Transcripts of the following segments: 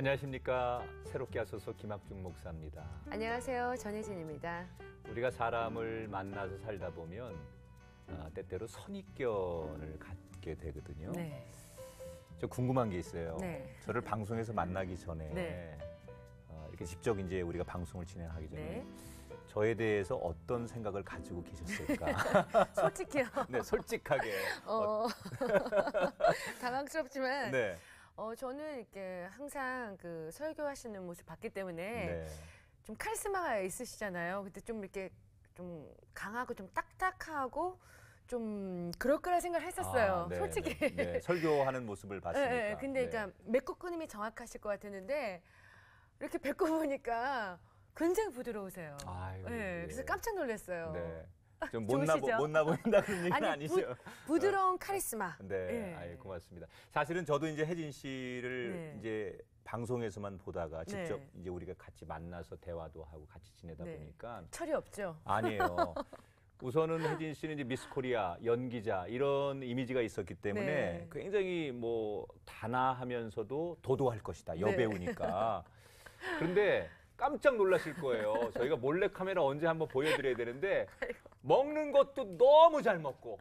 안녕하십니까. 새롭게 하소서 김학중 목사입니다. 안녕하세요. 전혜진입니다. 우리가 사람을 만나서 살다 보면 때때로 선입견을 갖게 되거든요. 네. 저 궁금한 게 있어요. 네. 저를 방송에서 만나기 전에 네. 이렇게 직접 이제 우리가 방송을 진행하기 전에 네. 저에 대해서 어떤 생각을 가지고 계셨을까? 솔직히요. 네, 솔직하게. 당황스럽지만 네. 저는 이렇게 항상 그 설교하시는 모습 봤기 때문에 네. 좀 카리스마가 있으시잖아요. 그때 좀 이렇게 좀 강하고 좀 딱딱하고 좀 그럴 거라 생각을 했었어요. 네, 솔직히. 네, 네. 설교하는 모습을 봤으니까. 네, 근데 네. 그러니까 맺고 끊임이 정확하실 것 같았는데 이렇게 뵙고 보니까 굉장히 부드러우세요. 아유, 네, 네. 그래서 깜짝 놀랐어요. 네. 좀 좋으시죠? 못나 보인다 그런 얘기는 아니죠. 부드러운 카리스마. 네, 네. 아유, 고맙습니다. 사실은 저도 이제 혜진 씨를 네. 이제 방송에서만 보다가 직접 네. 이제 우리가 같이 만나서 대화도 하고 같이 지내다 네. 보니까 철이 없죠. 아니에요. 우선은 혜진 씨는 이제 미스 코리아 연기자 이런 이미지가 있었기 때문에 네. 굉장히 뭐 단아하면서도 도도할 것이다. 네. 여배우니까. 그런데 깜짝 놀라실 거예요. 저희가 몰래 카메라 언제 한번 보여드려야 되는데 먹는 것도 너무 잘 먹고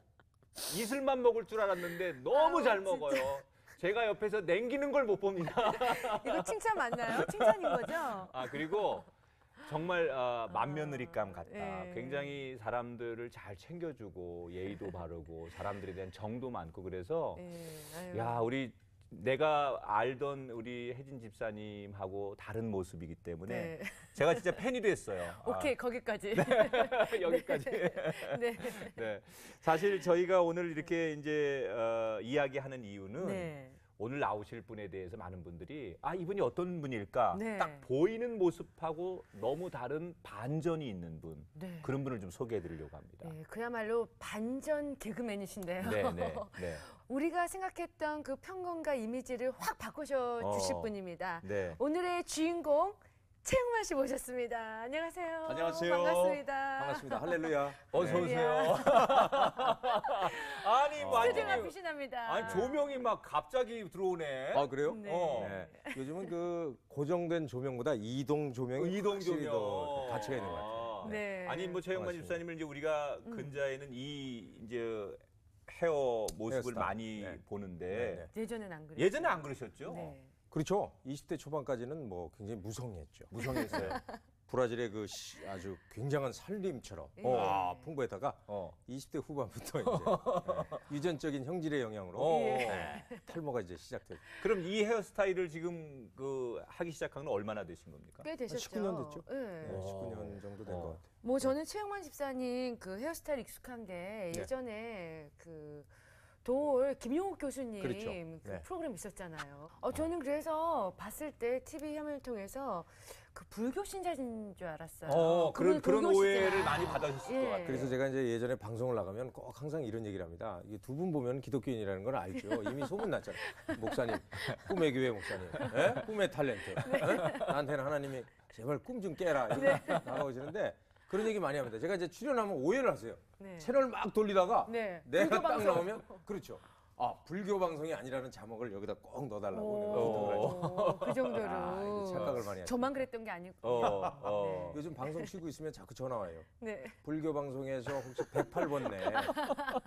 이슬만 먹을 줄 알았는데 너무 잘 먹어요. 제가 옆에서 냉기는 걸 못 봅니다. 이거 칭찬 맞나요? 칭찬인 거죠? 그리고 정말 맏며느리감 같다. 네. 굉장히 사람들을 잘 챙겨주고 예의도 바르고 사람들에 대한 정도 많고 그래서 네. 아유. 야, 내가 알던 우리 혜진 집사님하고 다른 모습이기 때문에 네. 제가 진짜 팬이 됐어요. 오케이, 거기까지. 여기까지. 네. 네. 사실 저희가 오늘 이렇게 이제 이야기하는 이유는 네. 오늘 나오실 분에 대해서 많은 분들이 이분이 어떤 분일까? 네. 딱 보이는 모습하고 너무 다른 반전이 있는 분. 네. 그런 분을 좀 소개해 드리려고 합니다. 네, 그야말로 반전 개그맨이신데요. 네, 네, 네. 우리가 생각했던 그 평론가 이미지를 확 바꾸셔 주실 분입니다. 네. 오늘의 주인공 최영만 씨 모셨습니다. 안녕하세요. 안녕하세요. 반갑습니다. 반갑습니다. 할렐루야. 어서 네. 오세요. 아니, 스튜디오가 완전히 빛이 납니다. 아니 조명이 막 갑자기 들어오네. 아, 그래요? 네. 네. 요즘은 그 고정된 조명보다 이동 조명이 이동 확실히 조명 더 가치가 있는 것 같아요. 네. 아니 뭐 최영만 반갑습니다. 집사님을 이제 우리가 근자에는 이 이제 헤어 모습을 헤어스타일. 많이 네. 보는데 네, 예전엔 안 그래요. 예전에 안 그러셨죠? 네. 그렇죠. 20대 초반까지는 뭐 굉장히 무성했죠. 무성했어요. 브라질의 그 아주 굉장한 살림처럼 어. 풍부했다가 어. 20대 후반부터 이제 유전적인 형질의 영향으로 탈모가 이제 시작됐죠. 그럼 이 헤어스타일을 지금 하기 시작한 건 얼마나 되신 겁니까? 꽤 되셨죠. 19년 됐죠. 네. 네, 19년 정도 된 것 같아요. 뭐 저는 최영만 집사님 그 헤어스타일 익숙한 게 네. 예전에 그 돌 김용욱 교수님 그렇죠. 그 네. 프로그램 있었잖아요. 저는 그래서 봤을 때 TV 화면을 통해서 그 불교 신자인 줄 알았어요. 그런 돌교 오해를 신자. 많이 받으셨을 예. 것 같아요. 그래서 제가 이제 예전에 방송을 나가면 꼭 항상 이런 얘기를 합니다. 이게 두 분 보면 기독교인이라는 걸 알죠. 이미 소문났잖아요. 목사님, 꿈의 교회 목사님, 예? 꿈의 탤런트. 예? 나한테는 하나님이 제발 꿈 좀 깨라 이렇게 나가오시는데 그런 얘기 많이 합니다. 제가 이제 출연하면 오해를 하세요. 네. 채널 막 돌리다가 네. 내가 불교 딱 방송. 나오면 그렇죠. 불교 방송이 아니라는 자막을 여기다 꼭 넣어달라고 내가 부탁을 하죠. 그 정도로 이게 착각을 많이 하죠. 저만 그랬던 게 아니고. 어. 요즘 방송 쉬고 있으면 자꾸 전화 와요. 네. 불교 방송에서 혹시 108번 내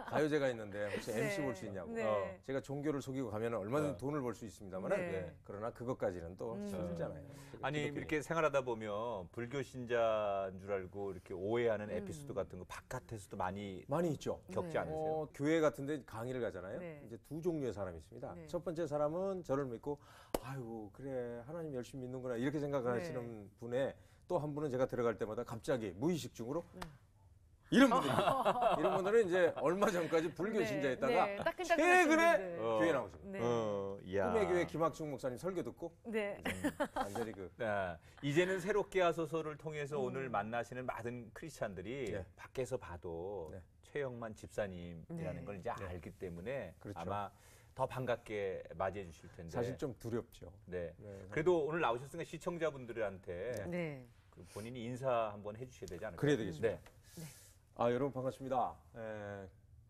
가요제가 있는데 혹시 MC 네. 볼 수 있냐고. 네. 제가 종교를 속이고 가면 얼마든지 돈을 벌 수 있습니다만 네. 그러나 그것까지는 또 힘들잖아요. 아니 기독교인이. 이렇게 생활하다 보면 불교 신자인 줄 알고 이렇게 오해하는 에피소드 같은 거 바깥에서도 많이 많이 있죠. 겪지 네. 않으세요? 교회 같은데 강의를 가잖아요. 네. 이제 두 종류의 사람이 있습니다. 네. 첫 번째 사람은 저를 믿고 아이고 그래 하나님 열심히 믿는구나 이렇게 생각하시는 분에 또 한 분은 제가 들어갈 때마다 갑자기 무의식 중으로 이런 분들이 이런 분들은 이제 얼마 전까지 불교 네. 신자였다가 네. 따끈따끈하신 최근에 분들. 교회 나오십니다. 네. 야. 꿈의 교회 김학중 목사님 설교 듣고 네. 완전히 이제는 새롭게 하소서를 통해서 오늘 만나시는 많은 크리스찬들이 네. 밖에서 봐도 네. 최영만 집사님이라는 네. 걸 이제 알기 때문에 그렇죠. 아마 더 반갑게 맞이해 주실 텐데. 사실 좀 두렵죠. 네. 네. 그래도 오늘 나오셨으니까 시청자분들한테 네. 그 본인이 인사 한번 해주셔야 되지 않을까요? 그래야 되겠습니다. 네. 여러분 반갑습니다.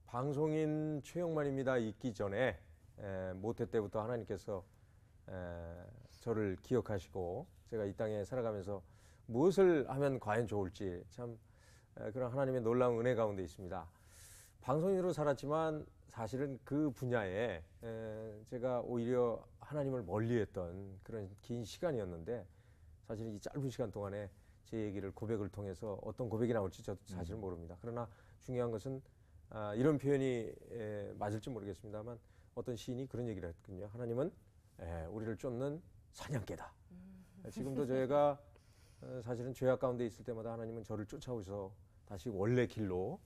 방송인 최영만입니다. 있기 전에 모태 때부터 하나님께서 저를 기억하시고 제가 이 땅에 살아가면서 무엇을 하면 과연 좋을지 참 그런 하나님의 놀라운 은혜 가운데 있습니다. 방송인으로 살았지만 사실은 그 분야에 제가 오히려 하나님을 멀리했던 그런 긴 시간이었는데 사실 이 짧은 시간 동안에 제 얘기를 고백을 통해서 어떤 고백이 나올지 저도 사실 모릅니다. 그러나 중요한 것은 이런 표현이 맞을지 모르겠습니다만 어떤 시인이 그런 얘기를 했거든요. 하나님은 우리를 쫓는 사냥개다. 지금도 저희가 사실은 죄악 가운데 있을 때마다 하나님은 저를 쫓아오셔서 다시 원래 길로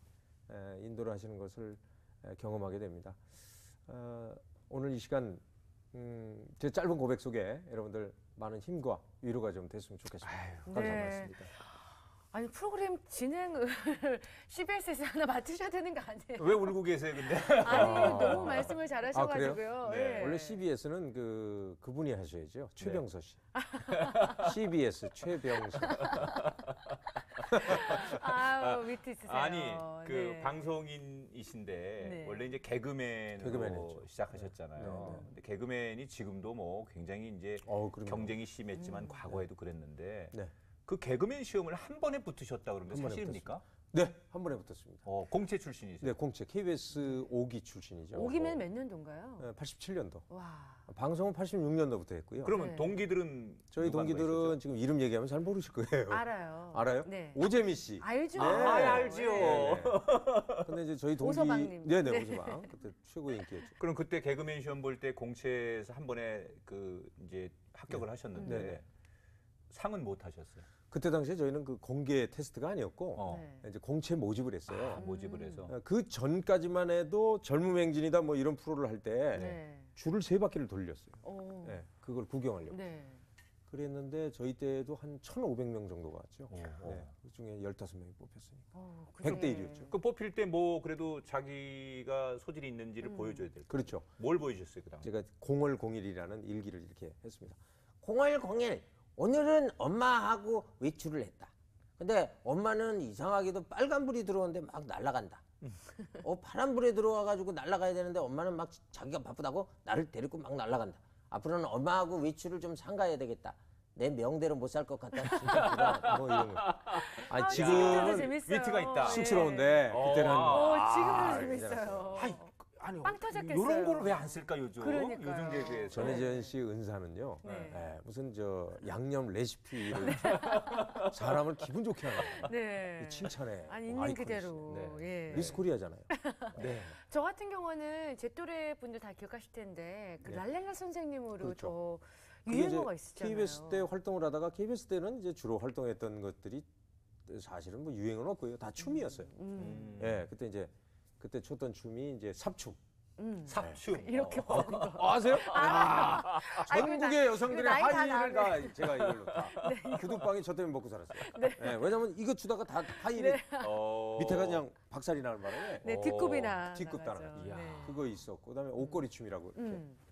인도를 하시는 것을 경험하게 됩니다. 오늘 이 시간 제 짧은 고백 속에 여러분들 많은 힘과 위로가 좀 됐으면 좋겠습니다. 감사합니다. 아니 프로그램 진행을 CBS에서 하나 맡으셔야 되는 거 아니에요? 왜 울고 계세요, 근데? 아니 너무 말씀을 잘하셔가지고요. 네. 예. 원래 CBS는 그분이 하셔야죠. 최병서 씨. CBS 최병서. 아 위트 있으세요. 아니 그 네. 방송인이신데 네. 원래 이제 개그맨으로 개그맨이었죠. 시작하셨잖아요. 네. 근데 개그맨이 지금도 뭐 굉장히 이제 그럼요. 경쟁이 심했지만 과거에도 그랬는데 네. 그 개그맨 시험을 한 번에 붙으셨다 그러는데 한 번에 사실입니까? 네, 한 번에 붙었습니다. 공채 출신이세요? 네, 공채 KBS 5기 출신이죠. 5기면 몇 년도인가요? 87년도. 와. 방송은 86년도부터 했고요. 그러면 네. 동기들은 저희 누가 동기들은 계시죠? 지금 이름 얘기하면 잘 모르실 거예요. 알아요. 알아요? 네. 오재미 씨. 알죠. 네. 알지요. 네. 근데 이제 저희 동기 오서방님. 네네, 네. 오서방. 그때 최고의 인기였죠. 그럼 그때 개그맨 시험 볼 때 공채에서 한 번에 그 이제 합격을 하셨는데 네. 상은 못 하셨어요. 그때 당시에 저희는 그 공개 테스트가 아니었고 네. 이제 공채 모집을 했어요. 모집을 해서. 그 전까지만 해도 젊음 행진이다 뭐 이런 프로를 할 때 네. 줄을 3바퀴를 돌렸어요. 오. 네, 그걸 구경하려고. 네. 그랬는데 저희 때도 한 1,500명 정도가 왔죠. 오. 네, 그 중에 15명이 뽑혔으니까. 그 100대 중에 1이었죠. 그 뽑힐 때 뭐 그래도 자기가 소질이 있는지를 보여줘야 될 거예요. 그렇죠. 뭘 보여주셨어요 그 당시? 제가 0월01이라는 일기를 이렇게 했습니다. 0월01 오늘은 엄마하고 외출을 했다. 근데 엄마는 이상하게도 빨간불이 들어오는데 막 날아간다. 파란불에 들어와가지고 날아가야 되는데 엄마는 막 자기가 바쁘다고 나를 데리고 막 날아간다. 앞으로는 엄마하고 외출을 좀 삼가야 되겠다. 내 명대로 못 살 것 같다. 진짜 불안하다. 뭐 이런 거. 아니, 지금도 지금은 재밌어요. 위트가 있다. 쑥스러운데 그때는 지금도 재밌어요. 재밌어요. 아니 빵 터졌겠어요. 이런 거를 왜 안 쓸까 요즘? 그러니까요. 요즘 개그에서. 전혜전 씨 은사는요. 네. 무슨 양념 레시피를 사람을 기분 좋게 하는 네. 칭찬해. 아니 있는 그대로. 예. 미스 코리아잖아요. 네. 저 같은 경우는 제 또래 분들 다 기억하실 텐데 그 네. 랄랄라 선생님으로 그렇죠. 더 그게 유행어가 이제 있었잖아요. KBS 때 활동을 하다가 KBS 때는 이제 주로 활동했던 것들이 사실은 뭐 유행은 없고요. 다 춤이었어요. 예, 그때 췄던 춤이 이제 삽춤. 삽춤. 이렇게 보는 거. 아세요? 아이고, 전국의 여성들의 이거 나이 다 하이힐을 나네. 다 제가 이걸로 다 구두방이 저 때문에 먹고 살았어요. 네, 왜냐면 이거 추다가 다 하이힐이 밑에가 그냥 박살이 나는 바람에 네, 뒷굽이나 뒷굽 나가죠. 따라가죠. 네. 그거 있었고 그다음에 옷걸이 춤이라고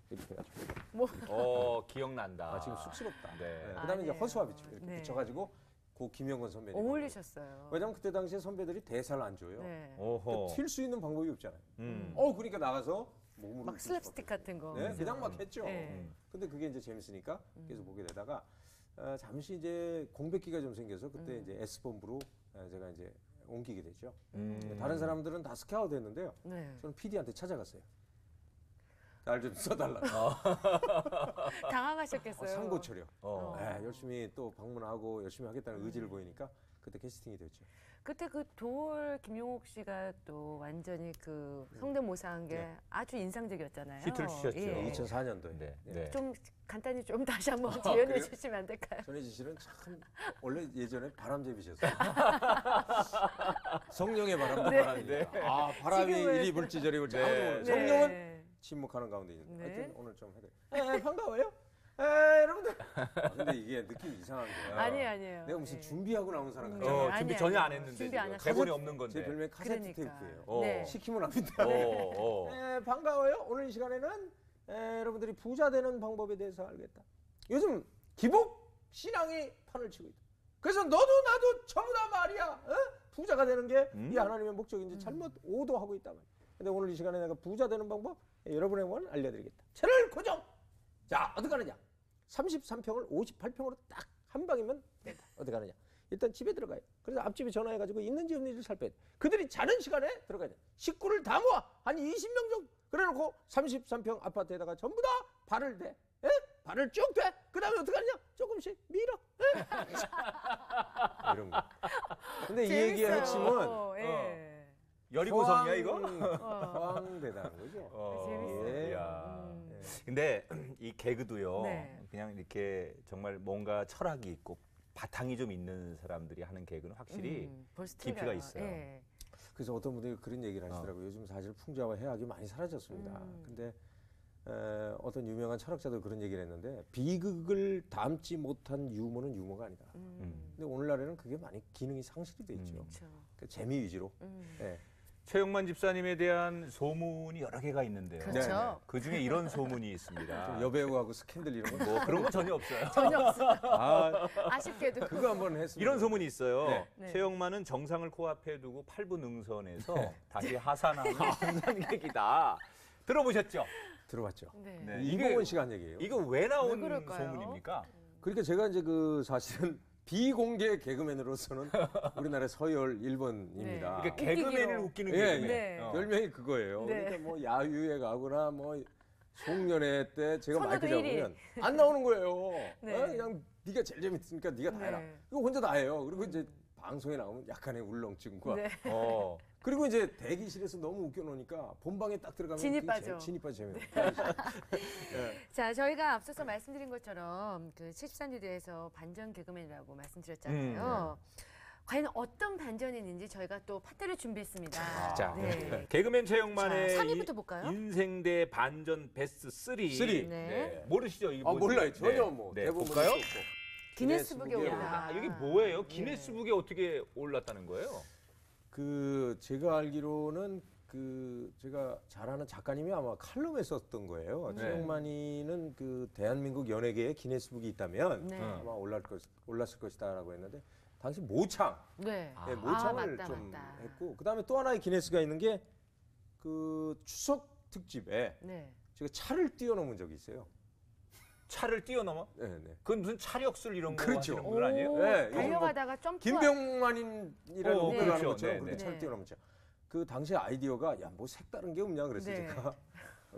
이렇게 해가지고 뭐 기억난다. 지금 쑥스럽다. 네. 그다음에 이제 아니에요. 허수아비 춤 이렇게 네. 붙여가지고 고 김영건 선배님 어울리셨어요. 왜냐면 그때 당시에 선배들이 대사를 안 줘요. 네. 오호. 튈 수 있는 방법이 없잖아요. 음. 그러니까 나가서 몸으로 막 슬랩스틱 같은 거. 네, 그죠? 그냥 막 했죠. 네. 근데 그게 이제 재밌으니까 계속 보게 되다가 잠시 이제 공백기가 좀 생겨서 그때 이제 S본부로 제가 이제 옮기게 되죠. 다른 사람들은 다 스카우트 했는데요. 네. 저는 PD한테 찾아갔어요. 날 좀 써달라. 당황하셨겠어요. 상고 처려. 어. 네, 열심히 또 방문하고 열심히 하겠다는 의지를 보이니까 그때 캐스팅이 됐죠. 그때 그 돌 김용옥 씨가 또 완전히 그 성대모사 한 게 아주 인상적이었잖아요. 히트를 치셨죠. 예. 2004년도에. 네. 네. 네. 좀 간단히 좀 다시 한번 재현해 그래요? 주시면 안 될까요? 전혜지 씨는 참 원래 예전에 바람잡이셨어요. 성령의 바람도 네. 바람입니다. 바람이 지금은- 이리 불지 저리 불지 네. 아무도 모르는 네. 성령은 침묵하는 가운데 있는. 네. 하여튼 오늘 좀 해드려. 반가워요. 여러분들. 근데 이게 느낌이 이상한 거야. 아니에요. 내가 무슨 예. 준비하고 나온 사람 같잖아. 아니, 준비 아니, 전혀 안 아니. 했는데 준비 안 지금. 하셨어요. 대본이 없는 건데. 제 별명이 카세트 그러니까. 테이프예요. 네. 시키면 합니다. 반가워요. 오늘 이 시간에는 여러분들이 부자 되는 방법에 대해서 알겠다. 요즘 기복 신앙이 판을 치고 있다. 그래서 너도 나도 전부 다 말이야. 부자가 되는 게 이 하나님의 목적인지 잘못 오도하고 있단 말이야. 근데 오늘 이 시간에 내가 부자 되는 방법 여러분에게만 알려드리겠다. 채널 고정. 자 어떻게 하느냐? 33평을 58평으로 딱 한 방이면 된다. 어떻게 하느냐? 일단 집에 들어가요. 그래서 앞집에 전화해가지고 있는지 없는지 살펴야 돼. 그들이 자는 시간에 들어가야 돼. 식구를 다 모아 한 20명 정도 그래놓고 33평 아파트에다가 전부 다 발을 대. 예? 발을 쭉 대. 그 다음에 어떻게 하느냐? 조금씩 밀어. 예? 이런 거. 근데 이 얘기의 핵심은 예. 열이고성이야 이거? 호황되다는 거죠. 재밌어요. 예. 야. 음. 근데 이 개그도요. 네. 그냥 이렇게 정말 뭔가 철학이 있고 바탕이 좀 있는 사람들이 하는 개그는 확실히 벌써 깊이가 틀려요. 있어요. 예. 그래서 어떤 분들이 그런 얘기를 하시더라고요. 요즘 사실 풍자와 해악이 많이 사라졌습니다. 근데 어떤 유명한 철학자도 그런 얘기를 했는데 비극을 담지 못한 유머는 유머가 아니다. 근데 오늘날에는 그게 많이 기능이 상실이 돼 있죠. 그렇죠. 그 재미 위주로. 예. 최영만 집사님에 대한 소문이 여러 개가 있는데요. 그렇죠. 그 중에 이런 소문이 있습니다. 좀 여배우하고 스캔들 이런 거. 뭐 그런 건 전혀 없어요. 전혀 없어요. 아, 아쉽게도. 그거 한번 했습니다. 이런 소문이 있어요. 네. 네. 최영만은 정상을 코앞에 두고 8부 능선에서 다시 하산하는 등산객이다. 들어보셨죠? 들어봤죠. 네. 네. 이봉원 씨가 한 얘기예요. 이거 왜 나온 왜 그럴까요? 소문입니까? 그러니까 제가 이제 그 사실은 비공개 개그맨으로서는 우리나라의 서열 1번입니다. 네. 그러니까 개그맨을 웃기는 예, 개그맨. 네. 별명이 그거예요. 네. 그러니까 뭐 야유회 가거나 뭐 송년회 때 제가 선호도 마이크 1위. 잡으면 안 나오는 거예요. 네. 그냥 네가 제일 재밌으니까 네가 다 해라. 네. 이거 혼자 다 해요. 그리고 이제 방송에 나오면 약간의 울렁증과 네. 그리고 이제 대기실에서 너무 웃겨 놓으니까 본방에 딱 들어가면 진이 그게 빠져. 진이 빠져 재미없어요. 자, 저희가 앞서서 말씀드린 것처럼 그 73주대에서 반전 개그맨이라고 말씀드렸잖아요. 과연 어떤 반전이 있는지 저희가 또 파트를 준비했습니다. 자, 네. 개그맨 최영만의 자, 3위부터 볼까요? 인생대 반전 베스트 3. 네. 모르시죠? 이게 아 뭔지? 몰라요. 전혀 뭐 네. 대부분 볼까요? 기네스북에 기네스북에 올라. 아, 이게 뭐예요? 기네스북에 어떻게 올랐다는 거예요? 그 제가 알기로는 그 제가 잘 아는 작가님이 아마 칼럼에 썼던 거예요. 네. 최영만이는 그 대한민국 연예계에 기네스북이 있다면 네. 아마 올랐을 것이다라고 했는데 당시 모창, 네. 네, 모창을 맞다, 좀 맞다. 했고 그다음에 또 하나의 기네스가 있는 게 그 추석 특집에 네. 제가 차를 뛰어넘은 적이 있어요. 차를 뛰어넘어? 네, 네. 그건 무슨 차력술 이런 거 그렇죠. 하시는 분 아니에요? 오, 네, 달려가다가 점프. 김병만이라는 어, 웃고 네. 가는 그렇죠. 것처럼 네, 그렇게 네. 차를 네. 뛰어넘었죠. 그 당시 아이디어가 야 뭐 색다른 게 없냐 그랬어요. 네. 제가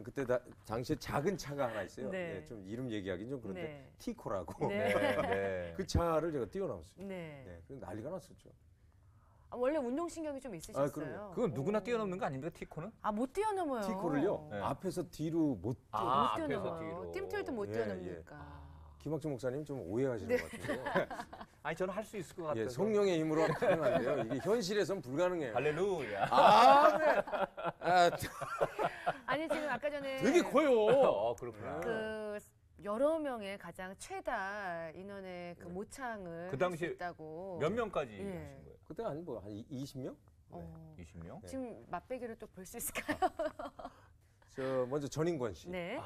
그때 당시에 작은 차가 하나 있어요. 네. 네, 좀 이름 얘기하기는 좀 그런데 네. 티코라고 네. 네. 그 차를 제가 뛰어넘었어요. 네. 네, 그래서 난리가 났었죠. 아, 원래 운동신경이 좀 있으셨어요. 그럼요. 그건 누구나 뛰어넘는 거 아닙니까, 티코는? 아, 못 뛰어넘어요. 티코를요 네. 앞에서 뒤로 못 뛰어. 아, 못 앞에서 뛰어넘어요. 뒤로. 띰틀도 못 예, 뛰어넘으니까. 김학중 목사님 좀 오해하시는 네. 것 같은데요. 아니 저는 할 수 있을 것 같아서. 예, 성령의 힘으로 가능한데요. 이게 현실에선 불가능해요. 할렐루야. 아, 네. 아, 아니 지금 아까 전에 되게 커요. 그렇구나. 그 여러 명의 가장 최다 인원의 그 모창을 그 당시 할 수 있다고. 몇 명까지 예. 하신 거예요? 그때 한 20명? 어, 20명? 네. 지금 맛배기를 또 볼 수 있을까요? 저 먼저 전인권 씨. 네.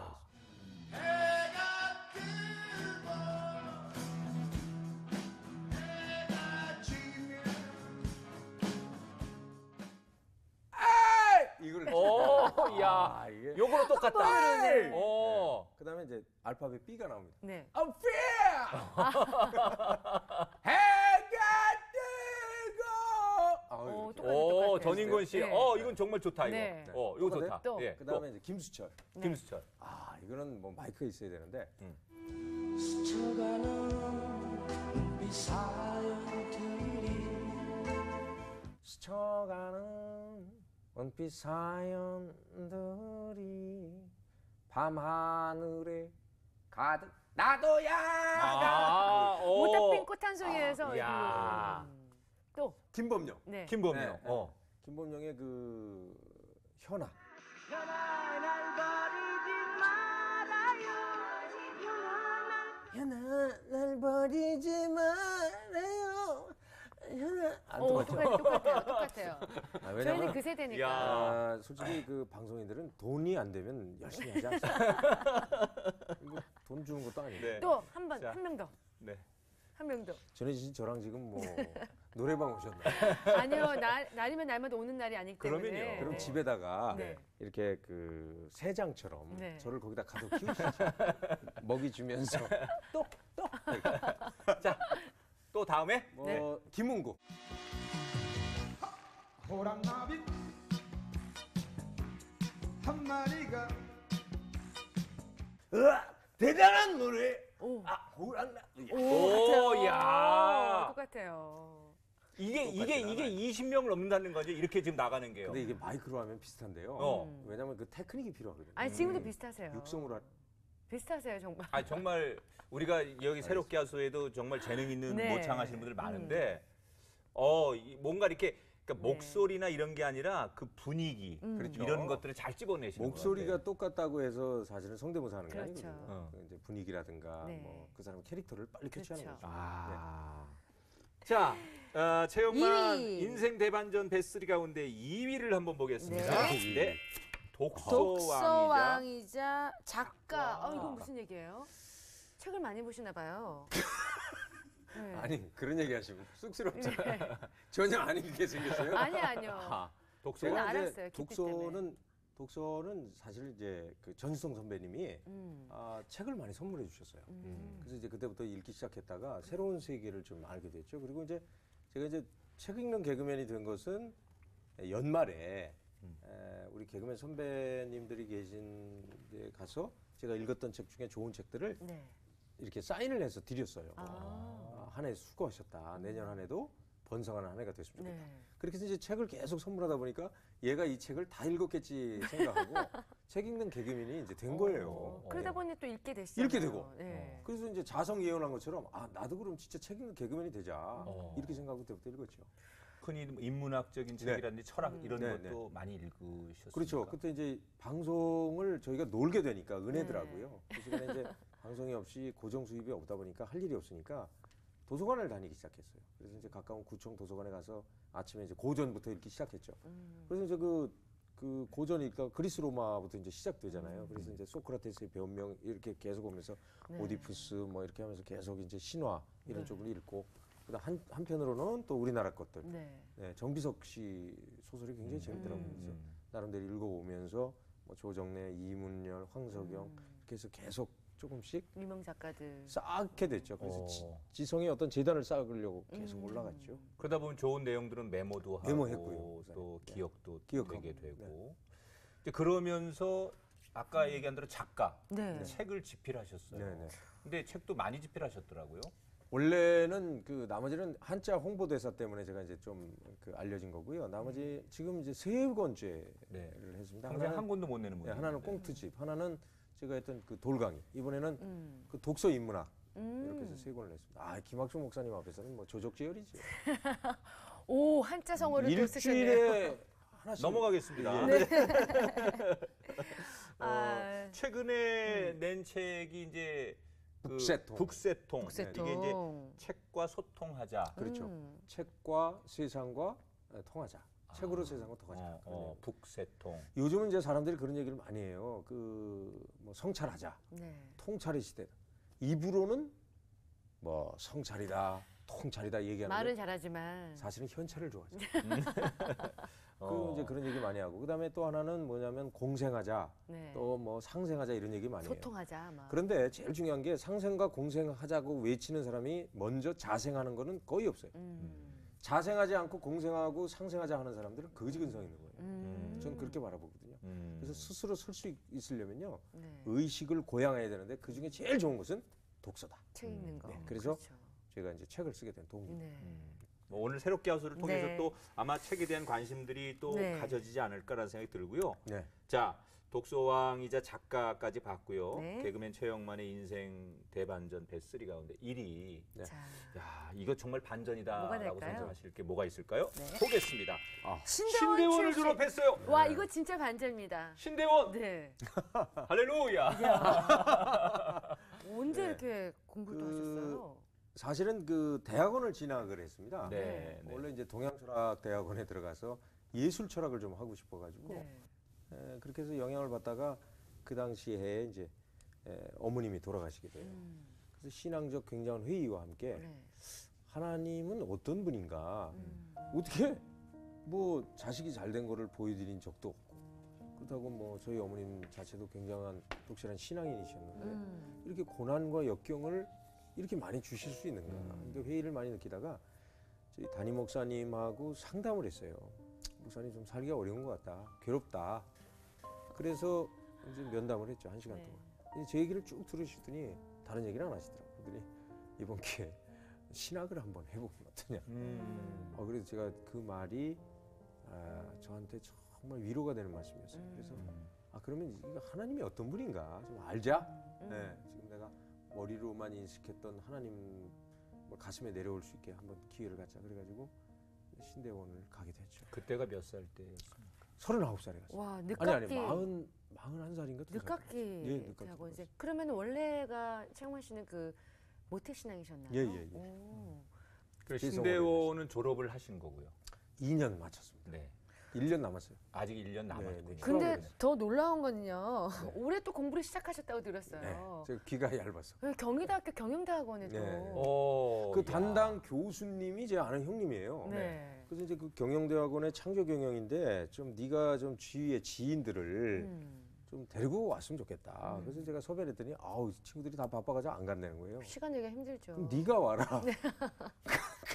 이걸 오, 야. 아, 이게 요거로 똑같다. 네. 오. 그다음에 이제 알파벳 B가 나옵니다. 네. I'm fair. 해가 뜨고. 오, 오, 똑같아요. 전인권 씨. 네. 이건 정말 좋다 이거. 네. 이거 똑같아요? 좋다. 또. 예. 그다음에 이제 김수철. 또 김수철. 아, 이거는 뭐 마이크가 있어야 되는데. 스쳐가는 원빛 사연들이 밤하늘에 가득 나도야. 모닥빈 꽃 한 송이에서 야. 또 김범용. 네. 김범용. 네. 김범용의 그 현아. 현아 날 버리지 말아요. 현아 안 똑같죠? 똑같아요. 아, 저희는 왜냐면 그 세대니까. 야. 아, 솔직히 그 방송인들은 돈이 안 되면 열심히 하지 않습니다. 돈 주는 것도 아니고. 네. 또 한 번, 자. 한 명 더. 네. 한 명도. 전혜진 씨 저랑 지금 뭐 노래방 오셨나요? 아니요, 날이면 날마다 오는 날이 아니기 때문에. 그러면요. 그럼 네. 집에다가 네. 이렇게 그 새장처럼 네. 저를 거기다 가둬 키우시죠. 먹이 주면서 똑똑. 자, 또 다음에 뭐 네. 김문국. 호랑나비 한 마리가 대단한 노래. 오. 호랑나비. 오, 야. 똑같아요. 이게 20명을 넘는다는 거지. 이렇게 지금 나가는 게요. 근데 이게 마이크로 하면 비슷한데요. 어. 왜냐면 그 테크닉이 필요하거든요. 아니 지금도 비슷하세요. 육성으로 비슷하세요 정말. 아 정말 우리가 여기 새롭게 하소에도 정말 재능 있는 네. 모창하시는 분들 많은데 뭔가 이렇게 그러니까 네. 목소리나 이런 게 아니라 그 분위기 그렇죠. 이런 것들을 잘 집어내시는 목소리가 것 같아요. 똑같다고 해서 사실은 성대모사 하는 게 그렇죠. 아니거든요. 그 이제 분위기라든가 네. 뭐 그 사람 캐릭터를 빨리 캐치하는 그렇죠. 거죠. 자, 최영만 이위. 인생 대반전 베스트 가운데 2위를 한번 보겠습니다. 네. 네. 독서왕이자 독서왕이자 작가. 이건 무슨 얘기예요? 책을 많이 보시나 봐요. 네. 아니 그런 얘기 하시면 쑥스럽잖아요. 전혀 안 읽게 생겼어요. 아니요. 아, 독서왕. 저는 알았어요. 깊이 독서는 사실 이제 그 전수성 선배님이 음. 책을 많이 선물해 주셨어요. 그래서 이제 그때부터 읽기 시작했다가 새로운 세계를 좀 알게 됐죠. 그리고 이제 제가 이제 책 읽는 개그맨이 된 것은 연말에 우리 개그맨 선배님들이 계신 데 가서 제가 읽었던 책 중에 좋은 책들을 네. 이렇게 사인을 해서 드렸어요. 아. 한 해 수고하셨다. 내년 한 해도 번성하는 한 해가 됐으면 좋겠다. 네. 그렇게 해서 이제 책을 계속 선물하다 보니까 얘가 이 책을 다 읽었겠지 생각하고 책 읽는 개그맨이 이제 된 거예요. 그러다 보니 또 읽게 되시잖아요. 읽게 되고. 네. 그래서 이제 자성 예언한 것처럼 나도 그럼 진짜 책 읽는 개그맨이 되자 이렇게 생각하고 그때부터 읽었죠. 흔히 인문학적인 책이라든지 철학 이런 네, 것도 많이 읽으셨습니까? 그렇죠. 그때 이제 방송을 저희가 놀게 되니까 은혜더라고요. 그 시간에 이제 방송이 없이 고정 수입이 없다 보니까 할 일이 없으니까 도서관을 다니기 시작했어요. 그래서 이제 가까운 구청 도서관에 가서 아침에 이제 고전부터 읽기 시작했죠. 그래서 이제 그 고전 읽다 그리스 로마부터 이제 시작되잖아요. 그래서 이제 소크라테스의 변명 이렇게 계속 오면서 네. 오디푸스 뭐 이렇게 하면서 계속 이제 신화 이런 네. 쪽을 읽고 그다음 한편으로는 또 우리나라 것들 네. 정비석 씨 소설이 굉장히 재밌더라고요. 그래서 나름대로 읽어오면서 뭐 조정래, 이문열, 황석영 이렇게 해서 계속 조금씩 유명 작가들. 쌓게 됐죠. 그래서 지성의 어떤 재단을 쌓으려고 계속 올라갔죠. 그러다 보면 좋은 내용들은 메모도 하고 메모했고요. 또 네. 기억도 기억하고. 되게 되고 이제 그러면서 아까 얘기한 대로 작가 네. 책을 집필하셨어요. 네네. 근데 책도 많이 집필하셨더라고요. 원래는 그 나머지는 한자 홍보대사 때문에 제가 이제 좀 그 알려진 거고요. 나머지 지금 이제 세 권째를 네. 했습니다. 평생 한 권도 못 내는 분이 하나는 꽁트집, 하나는 제가 했던 그 돌강의, 이번에는 음. 그 독서 인문학 이렇게 해서 세 권을 냈습니다. 김학중 목사님 앞에서는 뭐 조족지열이죠. 오 한자 성어를 또 쓰셨네요. 일주일에 하나씩 넘어가겠습니다. 네. 아, 최근에 낸 책이 이제 그 북새통. 북새통. 북새통. 이게 이제 책과 소통하자. 그렇죠. 책과 세상과 통하자. 책으로 세상과 통하자. 그런 얘기. 북새통. 요즘은 이제 사람들이 그런 얘기를 많이 해요. 그 뭐 성찰하자, 네. 통찰의 시대. 입으로는 뭐 성찰이다, 통찰이다 얘기하는데 말은 잘하지만. 사실은 현찰을 좋아하죠. 그 이제 그런 얘기 많이 하고 그다음에 또 하나는 뭐냐면 공생하자, 네. 또 뭐 상생하자 이런 얘기 많이 해요. 소통하자 막. 그런데 제일 중요한 게 상생과 공생하자고 외치는 사람이 먼저 자생하는 거는 거의 없어요. 자생하지 않고 공생하고 상생하자 하는 사람들은 거지근성 있는 거예요. 저는 그렇게 바라보거든요. 그래서 스스로 설 수 있으려면요 네. 의식을 고양해야 되는데 그 중에 제일 좋은 것은 독서다. 책 읽는 거. 네, 그래서 그렇죠. 제가 이제 책을 쓰게 된 동기. 네. 뭐 오늘 새롭게 하소를 통해서 네. 또 아마 책에 대한 관심들이 또 네. 가져지지 않을까라는 생각이 들고요. 네. 자, 독서왕이자 작가까지 봤고요. 네. 개그맨 최영만의 인생 대반전 베스트 가운데 1위. 네. 자, 야, 이거 정말 뭐가 반전이다라고 될까요? 생각하실 게 뭐가 있을까요? 네. 보겠습니다. 신대원 신대원을 출신. 졸업했어요. 와 이거 진짜 반전입니다. 신대원. 네. 할렐루야. 언제 네. 이렇게 공부를 또 그 하셨어요? 사실은 그 대학원을 진학을 했습니다. 네. 네. 원래 이제 동양철학대학원에 들어가서 예술 철학을 좀 하고 싶어가지고 네. 그렇게 해서 영향을 받다가 그 당시에 이제 어머님이 돌아가시게 돼요. 그래서 신앙적 굉장한 회의와 함께 네. 하나님은 어떤 분인가, 어떻게 뭐 자식이 잘 된 거를 보여드린 적도 없고, 그렇다고 뭐 저희 어머님 자체도 굉장한 독실한 신앙인이셨는데 이렇게 고난과 역경을 이렇게 많이 주실 수 있는가. 그러니까 회의를 많이 느끼다가 저희 담임 목사님하고 상담을 했어요. 목사님 좀 살기가 어려운 것 같다, 괴롭다. 그래서 이제 면담을 했죠, 1시간 네. 동안. 제 얘기를 쭉 들으시더니 다른 얘기를 안 하시더라고요. 그러더니 이번 기회에 신학을 한번 해보면 어떠냐. 그래서 제가 그 말이 저한테 정말 위로가 되는 말씀이었어요. 그래서 그러면 이거 하나님이 어떤 분인가 좀 알자. 네, 지금 내가 머리로만 인식했던 하나님 가슴에 내려올 수 있게 한번 기회를 갖자. 그래가지고 신대원을 가게 됐죠. 그때가 몇 살 때였습니까? 39살에 갔어요. 와, 아니 늦깎이 41살인가? 늦깎이 예, 늦깎이 하고 이제 갔어요. 그러면 원래가 최영만 씨는 그 모태 신앙이셨나요? 예, 예, 예. 오. 그래 그래서 신대원은 졸업을 하신 거고요. 2년 마쳤습니다. 네. 1년 남았어요. 아직 1년 남았군요. 네. 근데 그러면- 더 놀라운 건요. 네. 올해 또 공부를 시작하셨다고 들었어요. 네, 제가 귀가 얇아서. 경희대학교 경영대학원에 또. 네. 오, 그 야. 담당 교수님이 제 아는 형님이에요. 네. 그래서 이제 그 경영대학원의 창조 경영인데 좀 네가 좀 주위의 지인들을 좀 데리고 왔으면 좋겠다. 그래서 제가 섭외를 했더니 아우 친구들이 다 바빠가지고 안 간다는 거예요. 시간 내기가 힘들죠. 그럼 네가 와라.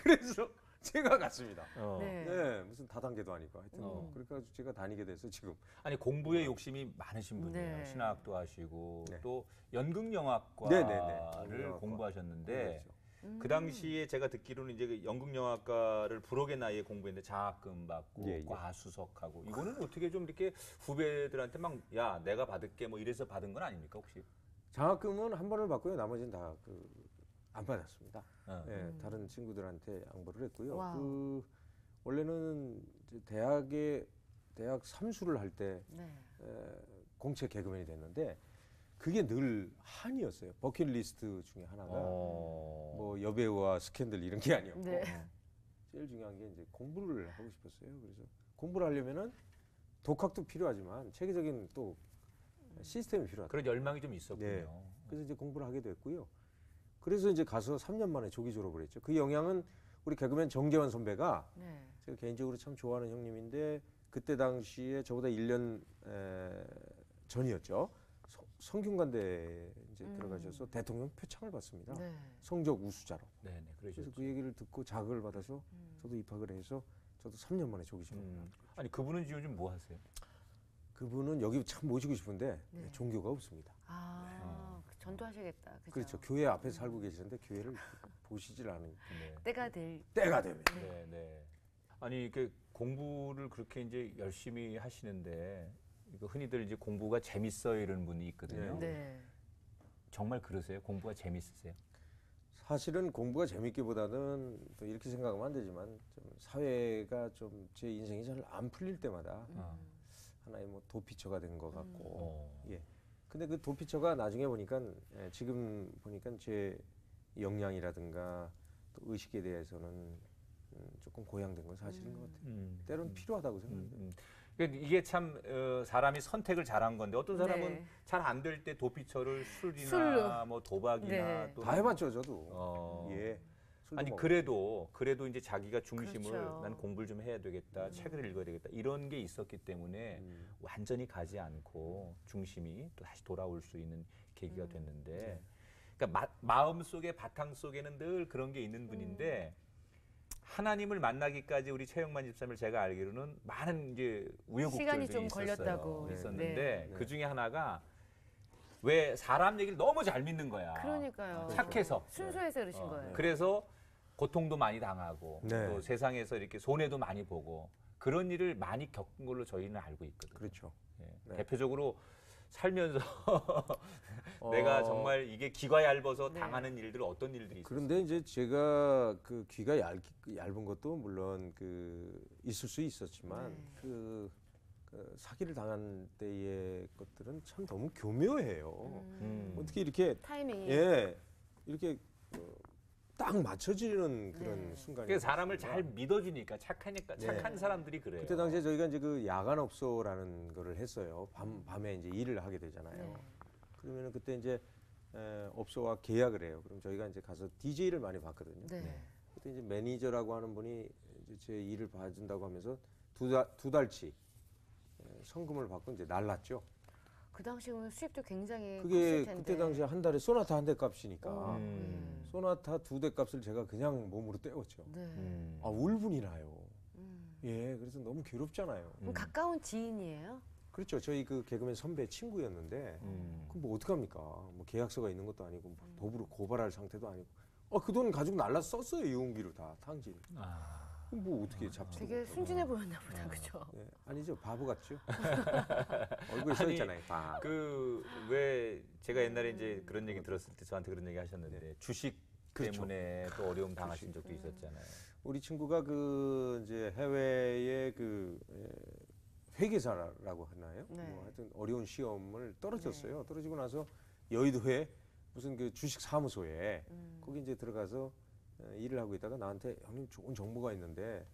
그래서 제가 갔습니다. 네. 네, 무슨 다단계도 아니고 하여튼 어. 그러니까 제가 다니게 돼서 지금 아니 공부에 욕심이 많으신 분이에요. 네. 신학도 하시고 네. 또 연극영화과를 네, 네, 네. 연극영화과. 공부하셨는데 그렇죠. 그 당시에 제가 듣기로는 이제 그 연극영화과를 불혹의 나이에 공부했는데 장학금 받고 예, 예. 과 수석하고 이거는 어떻게 좀 이렇게 후배들한테 막 야 내가 받을게 뭐 이래서 받은 건 아닙니까 혹시? 장학금은 한 번을 받고요. 나머지는 다 안 받았습니다. 어. 네, 다른 친구들한테 양보를 했고요. 와우. 원래는 이제 대학 삼수를 할 때 네. 공채 개그맨이 됐는데 그게 늘 한이었어요. 버킷리스트 중에 하나가 뭐 여배우와 스캔들 이런 게 아니었고 네. 제일 중요한 게 이제 공부를 하고 싶었어요. 그래서 공부를 하려면은 독학도 필요하지만 체계적인 또 시스템이 필요하다. 그런 열망이 좀 있었군요. 네. 그래서 이제 공부를 하게 됐고요. 그래서 이제 가서 3년 만에 조기 졸업을 했죠. 그 영향은 우리 개그맨 정재환 선배가 네. 제가 개인적으로 참 좋아하는 형님인데 그때 당시에 저보다 1년 전이었죠. 성균관대에 이제 들어가셔서 대통령 표창을 받습니다. 네. 성적 우수자로. 네네 그래서 그러셨죠. 그 얘기를 듣고 자극을 받아서 저도 입학을 해서 저도 3년 만에 조기 졸업을 합니다. 아니 그분은 지금 요즘 뭐 하세요? 그분은 여기 참 모시고 싶은데 네. 종교가 없습니다. 전도하셔야겠다. 그죠? 그렇죠. 교회 앞에 살고 계시는데 교회를 보시질 않은 네. 때가 될. 때가 되면. 네, 네. 아니 그 공부를 그렇게 이제 열심히 하시는데 이거 흔히들 이제 공부가 재밌어요 이런 분이 있거든요. 네. 정말 그러세요? 공부가 재밌으세요? 사실은 공부가 재밌기보다는 또 이렇게 생각하면 안 되지만 좀 사회가 좀 제 인생이 잘 안 풀릴 때마다 하나의 뭐 도피처가 된 것 같고 예. 근데 그 도피처가 나중에 보니까 지금 보니까 제 역량이라든가 또 의식에 대해서는 조금 고양된 건 사실인 것 같아요. 때로는 필요하다고 생각합니다. 그러니까 이게 참 사람이 선택을 잘한 건데 어떤 사람은 네. 잘 안 될 때 도피처를 술이나 술로. 뭐 도박이나 네. 또 다 해봤죠, 저도. 어. 예. 술도 아니 먹고. 그래도 이제 자기가 중심을 그렇죠. 난 공부를 좀 해야 되겠다, 책을 읽어야 되겠다 이런 게 있었기 때문에 완전히 가지 않고 중심이 또 다시 돌아올 수 있는 계기가 됐는데, 그러니까 마음 속에 바탕 속에는 늘 그런 게 있는 분인데 하나님을 만나기까지 우리 최영만 집사님을 제가 알기로는 많은 이제 시간이 우여곡절들이 좀 있었어요. 걸렸다고. 있었는데 네. 그 중에 하나가 왜 사람 얘기를 너무 잘 믿는 거야. 그러니까요. 착해서. 순수해서 그러신 거예요. 그래서 고통도 많이 당하고 네. 또 세상에서 이렇게 손해도 많이 보고 그런 일을 많이 겪은 걸로 저희는 알고 있거든요. 그렇죠. 예. 네. 대표적으로 살면서 내가 정말 이게 귀가 얇아서 네. 당하는 일들 어떤 일들이 있어요? 그런데 이제 제가 그 귀가 얇은 것도 물론 있을 수 있었지만 네. 그 사기를 당한 때의 것들은 참 너무 교묘해요. 어떻게 이렇게 타이밍이. 이렇게 딱 맞춰지는 그런 네. 순간이. 그러니까 사람을 잘 믿어주니까 착하니까 네. 착한 사람들이 그래요. 그때 당시에 저희가 이제 그 야간업소라는 거를 했어요. 밤에 이제 일을 하게 되잖아요. 네. 그러면은 그때 이제 업소와 계약을 해요. 그럼 저희가 이제 가서 DJ를 많이 받거든요. 네. 그때 이제 매니저라고 하는 분이 이제 제 일을 봐준다고 하면서 두 달치 성금을 받고 이제 날랐죠. 그 당시 면 수입도 굉장히 그게 컸을 텐데. 그때 당시에 한 달에 소나타 한 대 값이니까 어, 소나타 2대 값을 제가 그냥 몸으로 때웠죠. 네. 아 울분이 나요. 음. 예, 그래서 너무 괴롭잖아요. 그럼 가까운 지인이에요? 그렇죠. 저희 그 개그맨 선배 친구였는데 그럼 뭐 어떡합니까? 뭐 계약서가 있는 것도 아니고 뭐 법으로 고발할 상태도 아니고. 그 돈 가지고 날라 썼어요. 이용기로 다 탕진. 그럼 뭐 어떻게 잡지? 되게 순진해 보였나 보다, 그죠? 예, 아니죠. 바보 같죠. 얼굴에 써 아니, 있잖아요. 바. 그 왜 제가 옛날에 이제 그런 얘기 들었을 때 저한테 그런 얘기 하셨는데 주식 그렇죠. 때문에 또 어려움 당하신 적도 있었잖아요. 우리 친구가 그 이제 해외의 그 회계사라고 하나요? 네. 뭐 하여튼 어려운 시험을 떨어졌어요. 떨어지고 나서 여의도에 무슨 그 주식 사무소에 거기 이제 들어가서 일을 하고 있다가 나한테 형님 좋은 정보가 있는데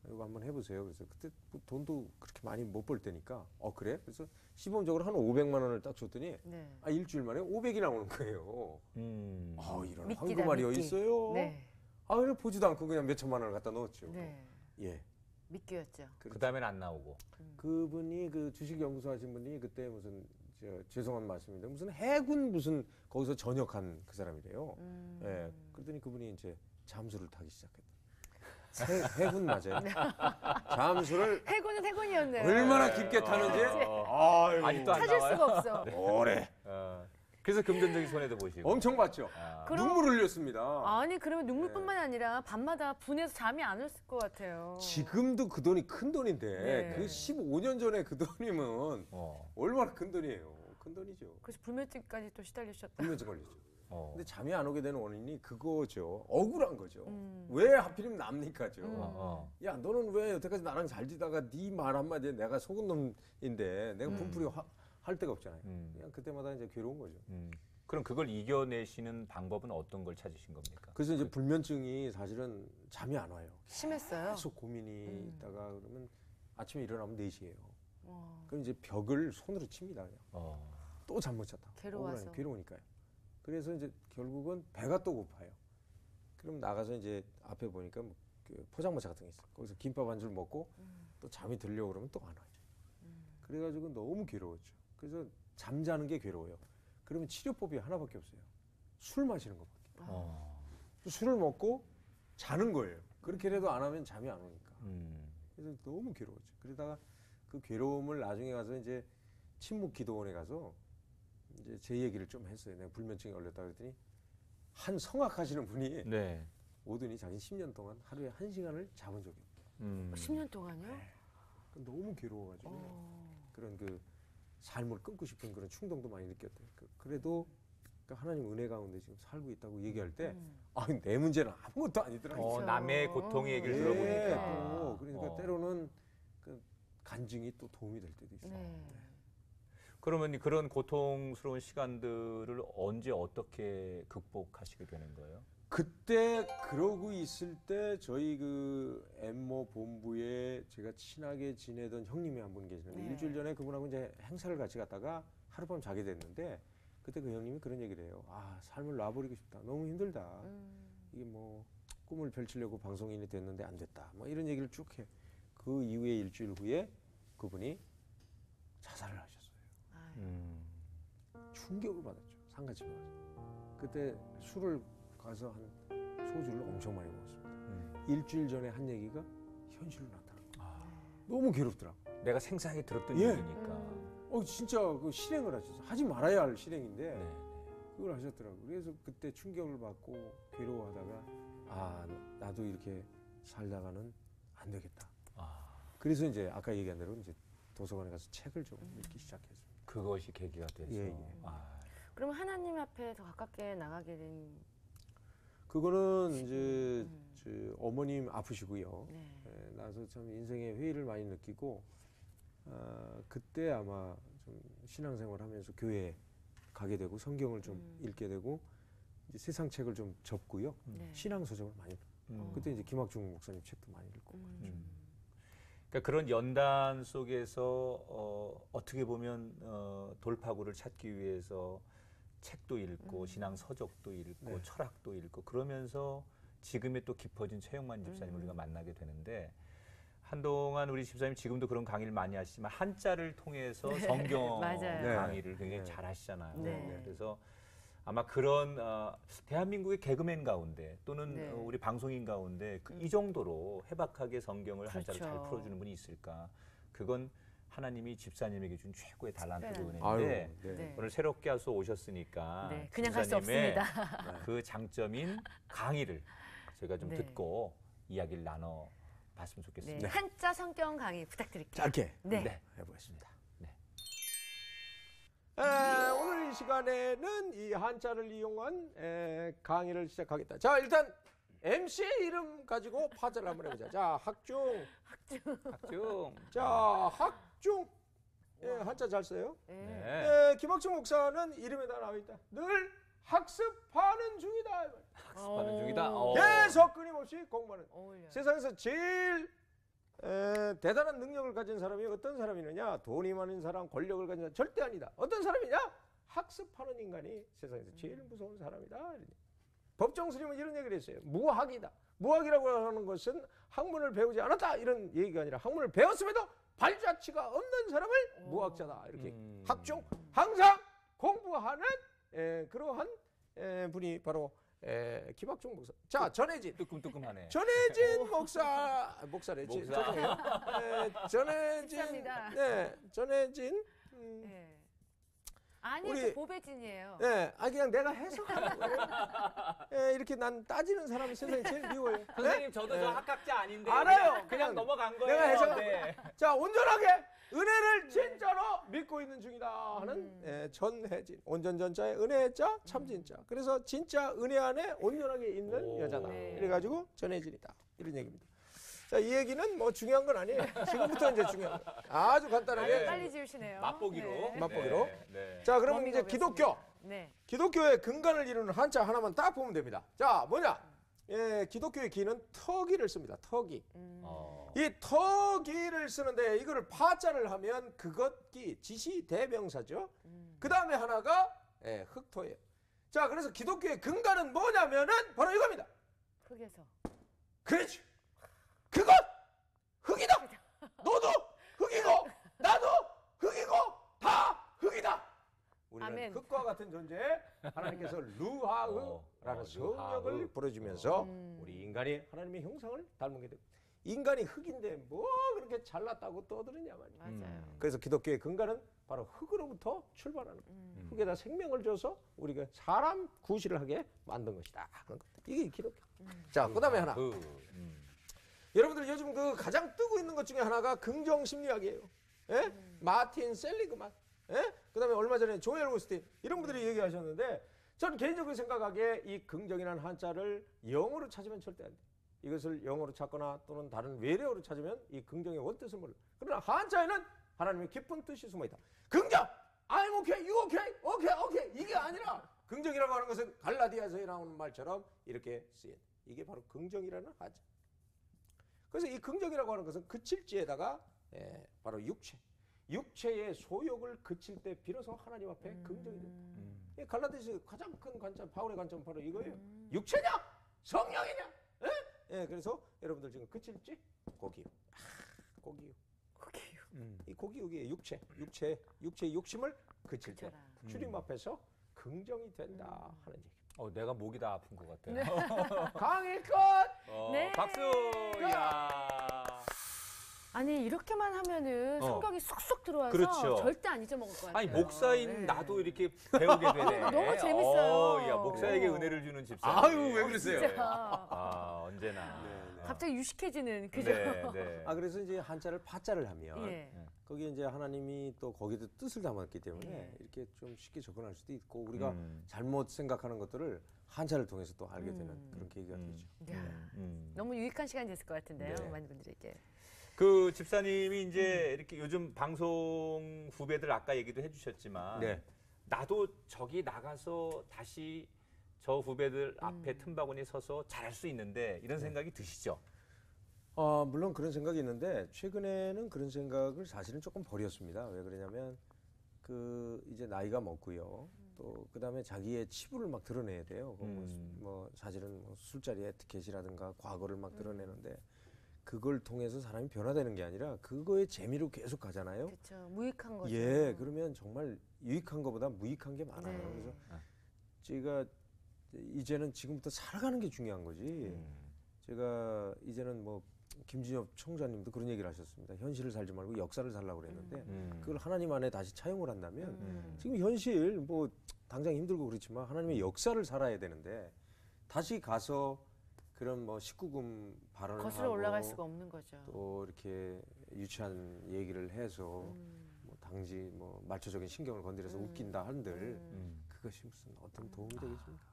이거 한번 해보세요. 그래서 그때 뭐 돈도 그렇게 많이 못 벌 때니까 그래? 그래서 시범적으로 한 500만 원을 딱 줬더니 네. 일주일 만에 500이 나오는 거예요. 이런 미끼다, 황금알이 미끼. 어딨어요? 네. 그래 보지도 않고 그냥 몇 천만 원을 갖다 넣었죠. 네. 예. 미끼였죠. 그 다음엔 안 나오고. 그분이 그 주식연구소 하신 분이 그때 무슨 죄송한 말씀인데 무슨 해군 무슨 거기서 전역한 그 사람이래요. 예. 그러더니 그분이 이제 잠수를 타기 시작했다. 해군 맞아요. 잠수를 해군은 해군이었네요. 얼마나 깊게 타는지 아직도 안 찾을 나와요. 수가 없어. 오래 그래서 금전적인 손해도 보시고. 엄청 봤죠. 그럼- 눈물 흘렸습니다. 아니 그러면 눈물뿐만 아니라 밤마다 분해서 잠이 안 왔을 것 같아요. 지금도 그 돈이 큰 돈인데 네. 그 15년 전에 그 돈이면 어. 얼마나 큰 돈이에요. 큰 돈이죠. 그래서 불면증까지 또 시달리셨다. 불면증 걸리죠. 어. 근데 잠이 안 오게 되는 원인이 그거죠. 억울한 거죠. 음. 왜 하필이면 납니까죠. 어. 야 너는 왜 여태까지 나랑 잘 지다가 네 말 한마디에 내가 속은 놈인데 내가 분풀이 할 데가 없잖아요. 그냥 그때마다 이제 괴로운 거죠. 그럼 그걸 이겨내시는 방법은 어떤 걸 찾으신 겁니까? 그래서 이제 불면증이 사실은 잠이 안 와요. 심했어요. 계속 고민이 있다가 그러면 아침에 일어나면 4시예요. 와, 그럼 이제 벽을 손으로 칩니다. 그냥. 또 잠 못 잤다. 괴로워서. 괴로우니까요. 그래서 이제 결국은 배가 또 고파요. 그럼 나가서 이제 앞에 보니까 뭐 그 포장마차 같은 게 있어요. 거기서 김밥 한 줄 먹고 또 잠이 들려고 그러면 또 안 와요. 그래가지고 너무 괴로웠죠. 그래서 잠자는 게 괴로워요. 그러면 치료법이 하나밖에 없어요. 술 마시는 것밖에. 술을 먹고 자는 거예요. 그렇게 해도 안 하면 잠이 안 오니까. 그래서 너무 괴로웠죠. 그러다가 그 괴로움을 나중에 가서 이제 침묵 기도원에 가서 이제 제 얘기를 좀 했어요. 내가 불면증에 걸렸다 그랬더니 한 성악하시는 분이 네. 오더니 자기 10년 동안 하루에 1시간을 자본 적이 없대요. 10년 동안요? 너무 괴로워가지고 그런 그 삶을 끊고 싶은 그런 충동도 많이 느꼈대요. 그래도 그 하나님 은혜 가운데 지금 살고 있다고 얘기할 때 내 문제는 아무것도 아니더라고요. 그렇죠. 남의 고통의 얘기를 예, 들어보니까. 또 그러니까 때로는 그 간증이 또 도움이 될 때도 있어요. 네. 그러면 그런 고통스러운 시간들을 언제 어떻게 극복하시게 되는 거예요? 그때 그러고 있을 때 저희 그 엠모 본부에 제가 친하게 지내던 형님이 한 분 계시는데 네. 일주일 전에 그분하고 이제 행사를 같이 갔다가 하룻밤 자게 됐는데 그때 그 형님이 그런 얘기를 해요. 삶을 놔버리고 싶다. 너무 힘들다. 이게 뭐 꿈을 펼치려고 방송인이 됐는데 안 됐다. 뭐 이런 얘기를 쭉 해. 그 이후에 일주일 후에 그분이 자살을 하셨어요. 충격을 받았죠. 상가집에 가서. 그때 술을 가서 한 소주를 엄청 많이 먹었습니다. 일주일 전에 한 얘기가 현실로 나타난 거예요. 너무 괴롭더라고. 내가 생생하게 들었던 예. 얘기니까. 진짜 그 실행을 하셨어요. 하지 말아야 할 실행인데 네. 그걸 하셨더라고요. 그래서 그때 충격을 받고 괴로워하다가 나도 이렇게 살다가는 안 되겠다. 그래서 이제 아까 얘기한 대로 이제 도서관에 가서 책을 좀 읽기 시작했습니다. 그것이 계기가 됐어. 예. 그럼 하나님 앞에 더 가깝게 나가게 된. 그거는 이제 어머님 아프시고요. 네. 나서 참 인생의 회의를 많이 느끼고 그때 아마 좀 신앙생활하면서 교회에 가게 되고 성경을 좀 읽게 되고 이제 세상 책을 좀 접고요. 네. 신앙 서적을 많이 그때 이제 김학중 목사님 책도 많이 읽고 그렇죠. 그러니까 그런 연단 속에서 어떻게 보면 돌파구를 찾기 위해서 책도 읽고 신앙 서적도 읽고 네. 철학도 읽고 그러면서 지금의 또 깊어진 최영만 집사님을 우리가 만나게 되는데 한동안 우리 집사님 지금도 그런 강의를 많이 하시지만 한자를 통해서 성경 맞아요. 강의를 굉장히 네. 잘 하시잖아요. 네. 그래서 아마 그런 대한민국의 개그맨 가운데 또는 네. 우리 방송인 가운데 이 정도로 해박하게 성경을 한자로 잘 그렇죠. 풀어주는 분이 있을까? 그건 하나님이 집사님에게 준 최고의 달란트고 특별한. 아유, 은혜인데 네. 네. 오늘 새롭게 와서 오셨으니까 네, 그냥 갈 수 집사님의 없습니다. 그 장점인 강의를 저희가 좀 네. 듣고 이야기를 나눠 봤으면 네. 좋겠습니다. 한자 성경 강의 부탁드릴게요. 짧게 네. 해보겠습니다. 네. 오늘 이 시간에는 이 한자를 이용한 강의를 시작하겠다. 자, 일단 MC의 이름 가지고 파자를 한번 해보자. 자, 학중. 학중. 자, 학중. 한자 잘 써요. 네. 네. 김학중 목사는 이름에다 나와 있다. 늘 학습하는 중이다. 학습하는 중이다. 계속 끊임없이 공부하는. 어울려요. 세상에서 제일 대단한 능력을 가진 사람이 어떤 사람이느냐? 돈이 많은 사람, 권력을 가진 사람 절대 아니다. 어떤 사람이냐? 학습하는 인간이 세상에서 제일 무서운 사람이다. 법정 스님은 이런 얘기를 했어요. 무학이다. 무학이라고 하는 것은 학문을 배우지 않았다 이런 얘기가 아니라 학문을 배웠음에도 발자취가 없는 사람을 무학자다. 이렇게 학중 항상 공부하는 그러한 분이 바로 김학중 목사. 자, 전혜진. 뜨끔뜨끔하네. 전혜진 목사래지. 목사. 죄송해요. 전혜진. 집사입니다. 네, 전혜진. 네. 아니요, 우리- 저 보배진이에요. 네, 그냥 내가 해석하는 거예요. 이렇게 난 따지는 사람이 세상에 제일 미워요. 네? 선생님 저도 저 학학자 아닌데 알아요. 그냥 넘어간 거예요. 내가 해석. 네. 자, 온전하게 은혜를 진짜로 믿고 있는 중이다 하는 전혜진. 온전전자의 은혜자 참진자. 그래서 진짜 은혜 안에 온전하게 있는 오. 여자다. 네. 이래가지고 전혜진이다. 이런 얘기입니다. 자, 이 얘기는 뭐 중요한 건 아니에요. 지금부터 이제 중요한 거. 아주 간단하게. 네. 빨리 지우시네요. 맛보기로. 네. 맛보기로. 네. 네. 자, 그러면 범위가 이제 기독교. 없습니다. 네. 기독교의 근간을 이루는 한자 하나만 딱 보면 됩니다. 자, 뭐냐? 기독교의 기는 터기를 습니다. 터기. 이 터기를 쓰는데 이거를 파자를 하면 그것기, 지시 대명사죠. 그 다음에 하나가 흑토예요. 자, 그래서 기독교의 근간은 뭐냐면은 바로 이겁니다. 흑에서. 그렇지. 그것 흑이다. 너도 흑이고 나도 흑이고 다 흑이다. 우리는 아멘. 흑과 같은 존재. 하나님께서 루하흐라는 성령을 루하흐. 불어주면서 우리 인간이 하나님의 형상을 닮게 됩니다. 인간이 흑인데 뭐 그렇게 잘났다고 떠드느냐 말이야. 맞아요. 그래서 기독교의 근간은 바로 흑으로부터 출발하는 거예요. 흑에다 생명을 줘서 우리가 사람 구실을 하게 만든 것이다 하는 것. 이게 기독교. 자, 그다음에 하나. 여러분들 요즘 그 가장 뜨고 있는 것 중에 하나가 긍정 심리학이에요. 예? 마틴 셀리그만. 예? 그다음에 얼마 전에 조엘 오스틴 이런 분들이 얘기하셨는데 저는 개인적으로 생각하기에 이 긍정이라는 한자를 영어로 찾으면 절대 안 돼. 이것을 영어로 찾거나 또는 다른 외래어로 찾으면 이 긍정의 원뜻을 몰라. 그러나 한자에는 하나님의 깊은 뜻이 숨어 있다. 긍정! I'm okay, you okay, okay, okay. 이게 아니라 긍정이라고 하는 것은 갈라디아서에 나오는 말처럼 이렇게 쓰인. 이게 바로 긍정이라는 한자. 그래서 이 긍정이라고 하는 것은 그칠지에다가 바로 육체의 소욕을 그칠 때 비로소 하나님 앞에 긍정이 된다. 갈라디아서 가장 큰 관점, 바울의 관점은 바로 이거예요. 육체냐? 성령이냐? 예, 그래서 여러분들 지금 그칠지? 고기요. 고기요. 이 고기육이에요. 육체의 욕심을 그칠 때 주님 앞에서 긍정이 된다 하는 얘기. 내가 목이 다 아픈 것 같아요. 강의 끝! 네. 박수! 야. 아니 이렇게만 하면은 성격이 쑥쑥 들어와서 그렇죠. 절대 안 잊어먹을 것 같아요. 아니 목사인 네. 나도 이렇게 배우게 되네. 너무 재밌어요. 야, 목사에게 은혜를 주는 집사. 아유, 왜 그러세요? 진짜. 언제나. 갑자기 유식해지는 그죠? 네. 그래서 이제 한자를 파자를 하면 예. 거기에 이제 하나님이 또 거기도 뜻을 담았기 때문에 예. 이렇게 좀 쉽게 접근할 수도 있고 우리가 잘못 생각하는 것들을 한자를 통해서 또 알게 되는 그런 계기가 되죠. 야, 너무 유익한 시간이 됐을 것 같은데요, 네. 많은 분들에게. 그 집사님이 이제 이렇게 요즘 방송 후배들 아까 얘기도 해주셨지만 네. 나도 저기 나가서 다시 저 후배들 앞에 틈바구니에 서서 잘할 수 있는데 이런 생각이 드시죠? 물론 그런 생각이 있는데 최근에는 그런 생각을 사실은 조금 버렸습니다. 왜 그러냐면 그 이제 나이가 먹고요. 또 그다음에 자기의 치부를 막 드러내야 돼요. 뭐 사실은 뭐 술자리 에티켓이라든가 과거를 막 드러내는데 그걸 통해서 사람이 변화되는 게 아니라 그거의 재미로 계속 가잖아요. 그렇죠. 무익한 거죠. 예, 그러면 정말 유익한 것보다 무익한 게 많아요. 네. 그래서 제가 이제는 지금부터 살아가는 게 중요한 거지. 제가 이제는 뭐 김진엽 총장님도 그런 얘기를 하셨습니다. 현실을 살지 말고 역사를 살라고 그랬는데 그걸 하나님 안에 다시 차용을 한다면 지금 현실 뭐 당장 힘들고 그렇지만 하나님의 역사를 살아야 되는데 다시 가서 그런 뭐 19금 발언을 거슬러 하고 올라갈 수가 없는 거죠. 또 이렇게 유치한 얘기를 해서 뭐 당시 뭐 말초적인 신경을 건드려서 웃긴다 한들 그것이 무슨 어떤 도움이 되겠습니까?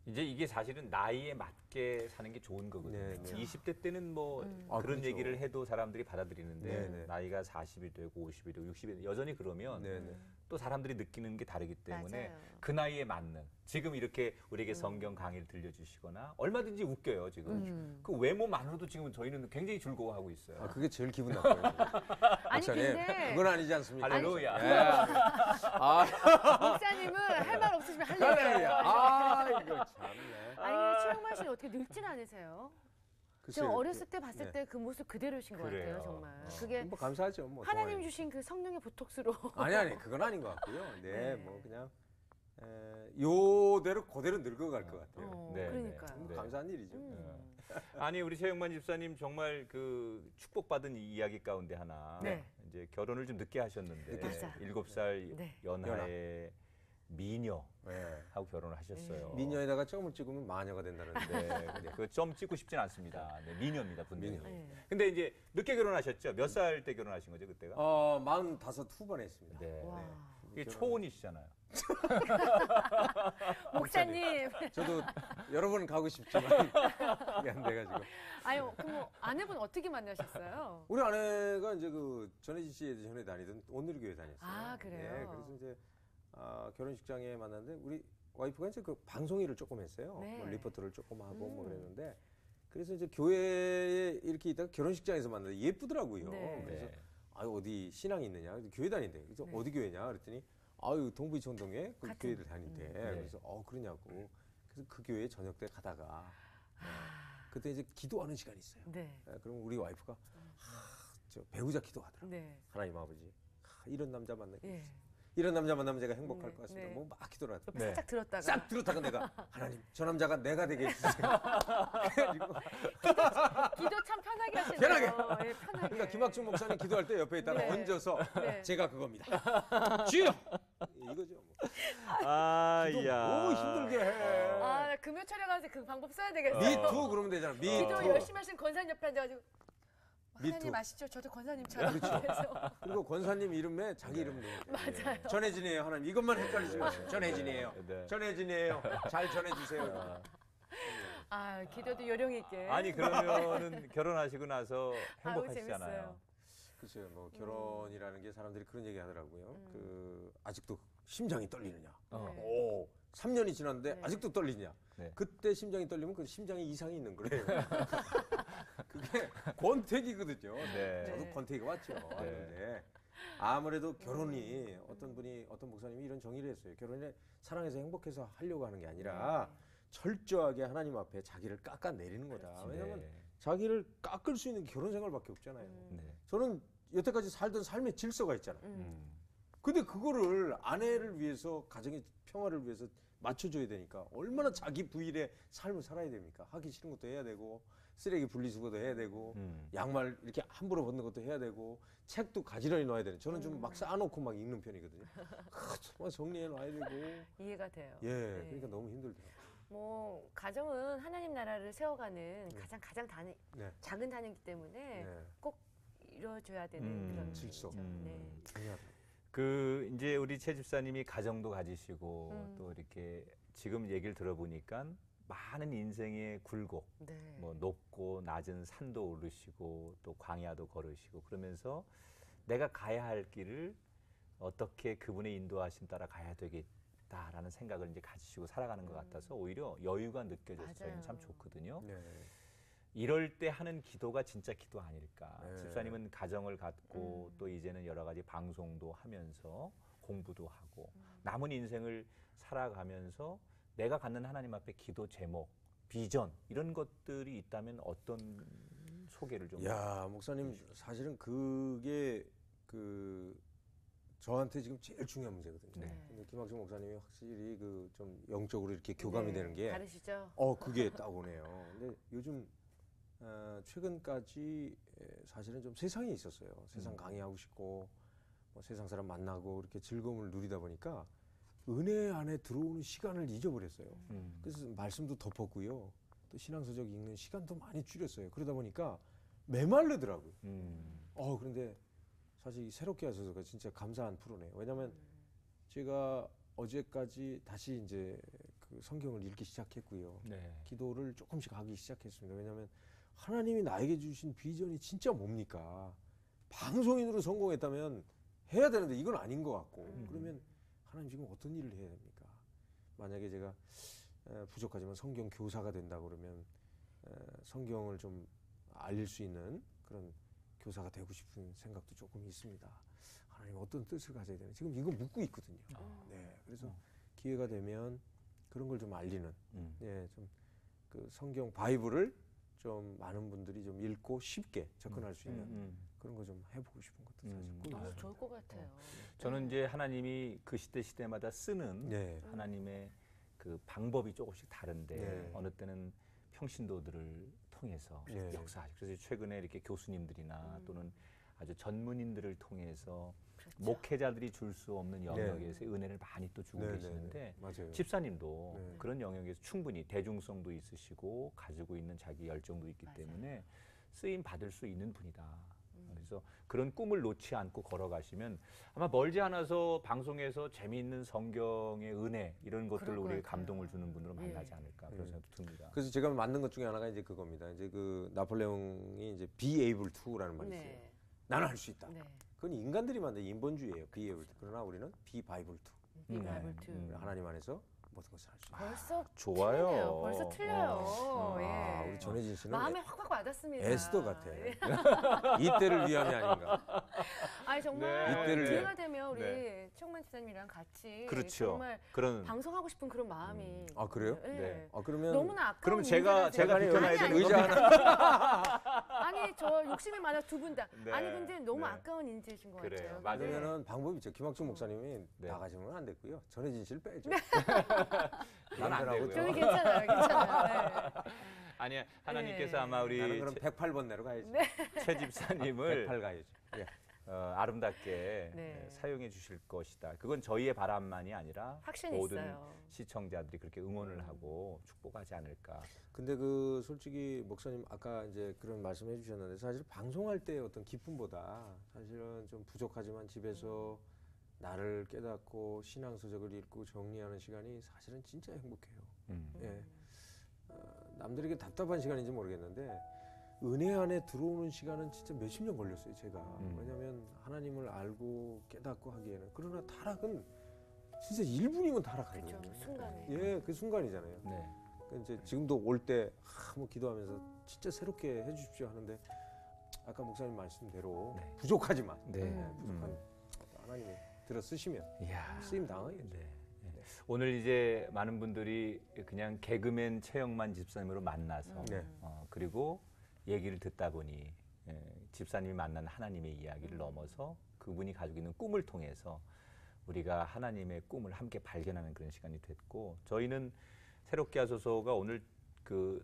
이제 이게 사실은 나이에 맞게 사는 게 좋은 거거든요. 네, 네. 20대 때는 뭐 아, 그런 그렇죠. 얘기를 해도 사람들이 받아들이는데 네, 네. 나이가 40이 되고 50이 되고 60이 되고 여전히 그러면 네, 네. 또 사람들이 느끼는 게 다르기 때문에 맞아요. 그 나이에 맞는 지금 이렇게 우리에게 성경 강의를 들려주시거나 얼마든지 웃겨요 지금. 그 외모만으로도 지금 저희는 굉장히 즐거워하고 있어요. 아, 그게 제일 기분 나빠요. 아니 목사님, 근데 그건 아니지 않습니까? 할렐루야. 목사님은 할 말 없으시면 할렐루야. 할래요. 아, 이거 참네. 아니 최영만 씨는 어떻게 늙진 않으세요? 글쎄요, 제가 어렸을 때 봤을 네. 때 그 모습 그대로신 것 그래요. 같아요 정말. 그게 뭐 감사하죠. 뭐 하나님 동안이. 주신 그 성령의 보톡스로. 아니 그건 아닌 것 같고요. 네, 네. 뭐 그냥 요대로 그대로 늙어갈 것 같아요. 네, 그러니까요. 뭐 네. 감사한 일이죠. 아니 우리 최영만 집사님 정말 그 축복받은 이야기 가운데 하나 네. 이제 결혼을 좀 늦게 하셨는데 맞아. 7살 네. 연하에 미녀하고 네. 결혼을 하셨어요. 미녀에다가 점을 찍으면 마녀가 된다는데. 네, 그점 찍고 싶진 않습니다. 네, 미녀입니다, 분명히. 미녀. 네. 근데 이제 늦게 결혼하셨죠? 몇 살 때 결혼하신 거죠, 그때가? 45 후반에 했습니다. 네. 와. 이게 초혼이시잖아요. 목사님. 저도 여러 번 가고 싶지만 이게 안 돼가지고. 아니 그럼 뭐 아내분 어떻게 만나셨어요? 우리 아내가 이제 그 전혜지 씨 전에 다니던 온누리교회 다녔어요. 아, 그래요? 네, 그래서 이제 결혼식장에 만났는데 우리 와이프가 이제 그 방송일을 조금 했어요. 네. 뭐 리포터를 조금 하고 뭐 그랬는데 그래서 이제 교회에 이렇게 있다가 결혼식장에서 만났는데 예쁘더라고요. 네. 그래서 네. 아유 어디 신앙이 있느냐? 그래서 교회 다닌대. 그래서 네. 어디 교회냐? 그랬더니 아유 동부이천동에 그 같은. 교회를 다닌대. 그래서 그러냐고. 그래서 그 교회 저녁 때 가다가 그때 이제 기도하는 시간이 있어요. 네. 그럼 우리 와이프가 저 배우자 기도하더라고. 네. 하나님 아버지 이런 남자 만나게 예. 해주세요. 이런 남자 만나면 제가 행복할 네, 것 같습니다. 네. 뭐 막 기도를 하더라고. 옆에 네. 살짝 들었다가 싹 들었다가 내가 하나님 저 남자가 내가 되게 해주세요. 그래가지고 기도 참 편하게 하시네요. 편하게. 예, 편하게. 그러니까 김학중 목사님 기도할 때 옆에 있다가 네. 얹어서 네. 제가 그겁니다. 주여 이거죠. 뭐. 아, 기도 너무 힘들게 해. 아, 금요 촬영하면서 그 방법 써야 되겠어요. 미투 그러면 되잖아. 기도 미투. 열심히 하시는 권사님 옆에 앉아가지고 하나님 미투. 아시죠? 저도 권사님처럼 그렇죠. 그래서 그리고 권사님 이름에 자기 이름 넣어요. 맞아요. 전혜진이에요. 하나님 이것만 헷갈리지 마세요. 전혜진이에요. 네. 전혜진이에요. 잘 전해주세요. 아, 기도도 요령 있게. 아니 그러면은 결혼하시고 나서 아우, 행복하시잖아요. 재밌어요. 글쎄요, 뭐 결혼이라는 게 사람들이 그런 얘기 하더라고요. 그 아직도 심장이 떨리느냐? 어. 네. 오, 3년이 지났는데 네. 아직도 떨리냐? 네. 그때 심장이 떨리면 그 심장에 이상이 있는 거예요. 그게 권태기거든요. 네. 저도 네. 권태기가 왔죠. 그런데 아무래도 결혼이 어떤 분이 어떤 목사님이 이런 정의를 했어요. 결혼에 사랑해서 행복해서 하려고 하는 게 아니라 철저하게 하나님 앞에 자기를 깎아내리는 거다. 왜냐면 네. 자기를 깎을 수 있는 게 결혼 생활밖에 없잖아요. 네. 저는 여태까지 살던 삶의 질서가 있잖아요. 근데 그거를 아내를 위해서 가정의 평화를 위해서 맞춰줘야 되니까 얼마나 자기 부인의 삶을 살아야 됩니까? 하기 싫은 것도 해야 되고 쓰레기 분리수거도 해야 되고 양말 이렇게 함부로 벗는 것도 해야 되고 책도 가지런히 놔야 되는. 저는 좀 막 쌓아놓고 막 읽는 편이거든요. 정말 정리해 놔야 되고. 이해가 돼요. 예, 네. 그러니까 너무 힘들더라고요. 뭐 가정은 하나님 나라를 세워가는 가장 네. 작은 단위이기 때문에 네. 꼭 이루어져야 되는 그런 질서. 일이죠. 네. 중요하다. 그 이제 우리 최 집사님이 가정도 가지시고 또 이렇게 지금 얘기를 들어보니까 많은 인생의 굴곡, 네. 뭐 높고 낮은 산도 오르시고 또 광야도 걸으시고 그러면서 내가 가야 할 길을 어떻게 그분의 인도하심 따라 가야 되겠다라는 생각을 이제 가지시고 살아가는 것 같아서 오히려 여유가 느껴져서 저희는 맞아요. 참 좋거든요. 네. 이럴 때 하는 기도가 진짜 기도 아닐까. 네. 집사님은 가정을 갖고 또 이제는 여러 가지 방송도 하면서 공부도 하고 남은 인생을 살아가면서 내가 갖는 하나님 앞에 기도 제목, 비전 이런 것들이 있다면 어떤 소개를 좀? 야, 목사님 사실은 그게 그 저한테 지금 제일 중요한 문제거든요. 네. 근데 김학중 목사님이 확실히 그 좀 영적으로 이렇게 교감이 되는 게 다르시죠? 그게 딱 오네요. 근데 요즘 최근까지 사실은 좀 세상에 있었어요. 세상 강의하고 싶고 뭐 세상 사람 만나고 이렇게 즐거움을 누리다 보니까 은혜 안에 들어오는 시간을 잊어버렸어요. 그래서 말씀도 덮었고요. 또 신앙서적 읽는 시간도 많이 줄였어요. 그러다 보니까 메말르더라고요. 그런데 사실 이 새롭게 하셔서가 진짜 감사한 프로네요. 왜냐하면 제가 어제까지 다시 이제 그 성경을 읽기 시작했고요. 네. 기도를 조금씩 하기 시작했습니다. 왜냐하면 하나님이 나에게 주신 비전이 진짜 뭡니까? 방송인으로 성공했다면 해야 되는데 이건 아닌 것 같고 그러면 하나님 지금 어떤 일을 해야 됩니까? 만약에 제가 부족하지만 성경 교사가 된다 그러면 성경을 좀 알릴 수 있는 그런 교사가 되고 싶은 생각도 조금 있습니다. 하나님 어떤 뜻을 가져야 되나 지금 이거 묻고 있거든요. 네, 그래서 기회가 되면 그런 걸 좀 알리는, 좀 그 성경 바이블을 좀 많은 분들이 좀 읽고 쉽게 접근할 수 있는 그런 거 좀 해보고 싶은 것도 사실 꿈이에요. 좋을 것 같아요. 저는 이제 하나님이 그 시대마다 쓰는 네. 하나님의 그 방법이 조금씩 다른데 네. 어느 때는 평신도들을 통해서 네. 역사하시고 그래서 최근에 이렇게 교수님들이나 또는 아주 전문인들을 통해서 그렇죠. 목회자들이 줄 수 없는 영역에서 은혜를 많이 또 주고 네, 계시는데 네, 네. 맞아요. 집사님도 네. 그런 영역에서 충분히 대중성도 있으시고 가지고 있는 자기 열정도 있기 맞아요. 때문에 쓰임 받을 수 있는 분이다. 그래서 그런 꿈을 놓지 않고 걸어가시면 아마 멀지 않아서 방송에서 재미있는 성경의 은혜 이런 것들을 그럴 것 우리에게 같아요. 감동을 주는 분으로 만나지 예. 않을까 그런 생각도 듭니다. 그래서 제가 만든 것 중에 하나가 이제 그겁니다. 이제 그 나폴레옹이 이제 be able to라는 말이 있어요. 네. 나는 할 수 있다. 네. 그건 인간들이 만든 인본주의예요. be able to. 그러나 우리는 be Bible to. 비바이블 투. 하나님 안에서 모든 것을 할 수 있다. 벌써 좋아요. 틀리네요. 벌써 틀려요. 아, 예. 우리 전혜진 씨는 마음에 확확 와닿습니다. 에스더 같아. 예. 이때를 위함이 아닌가. 아니 정말 네. 이때를 기회가 위해. 되면 우리 네. 최홍만 집사님이랑 같이 그렇죠. 정말 그런 방송하고 싶은 그런 마음이. 아, 그래요? 예. 네. 아, 그러면 너무나 아까운 그럼 인재라서. 제가 아니, 비켜놔야 아니, 되는 아니. 의자 하나 아니 저 욕심이 많아 두 분 다. 네. 아니 근데 너무 네. 아까운 인재신 것 그래요. 같아요. 맞아요. 그러면은 방법이 있죠. 김학중 목사님이 네. 나가시면 안 됐고요. 전혜진 씨를 빼죠. 그건 안 남편하고 되고요. 저는 괜찮아요. 괜찮아요. 네. 아니 하나님께서 네. 아마 우리 나는 그럼 108번 내로 가야지. 최 집사님을 108 가야지. 예. 아름답게 네. 사용해 주실 것이다. 그건 저희의 바람만이 아니라 확신이 모든 있어요. 시청자들이 그렇게 응원을 하고 축복하지 않을까. 근데 그 솔직히 목사님 아까 이제 그런 말씀해 주셨는데 사실 방송할 때 어떤 기쁨보다 사실은 좀 부족하지만 집에서 나를 깨닫고 신앙서적을 읽고 정리하는 시간이 사실은 진짜 행복해요. 예. 남들에게 답답한 시간인지 모르겠는데 은혜 안에 들어오는 시간은 진짜 몇십 년 걸렸어요, 제가. 왜냐하면 하나님을 알고 깨닫고 하기에는. 그러나 타락은 진짜 1분이면 타락하거든요. 그렇죠. 순간에. 예, 그 순간이잖아요. 네. 그 이제 지금도 올 때 뭐 기도하면서 진짜 새롭게 해주십시오 하는데 아까 목사님 말씀대로 네. 부족하지만 네. 부족한 하나님이 들어 쓰시면 이야. 쓰임 당하겠죠. 네. 네. 오늘 이제 많은 분들이 그냥 개그맨 최영만 집사님으로 만나서 네. 그리고 얘기를 듣다 보니 집사님이 만난 하나님의 이야기를 넘어서 그분이 가지고 있는 꿈을 통해서 우리가 하나님의 꿈을 함께 발견하는 그런 시간이 됐고 저희는 새롭게 하소서가 오늘 그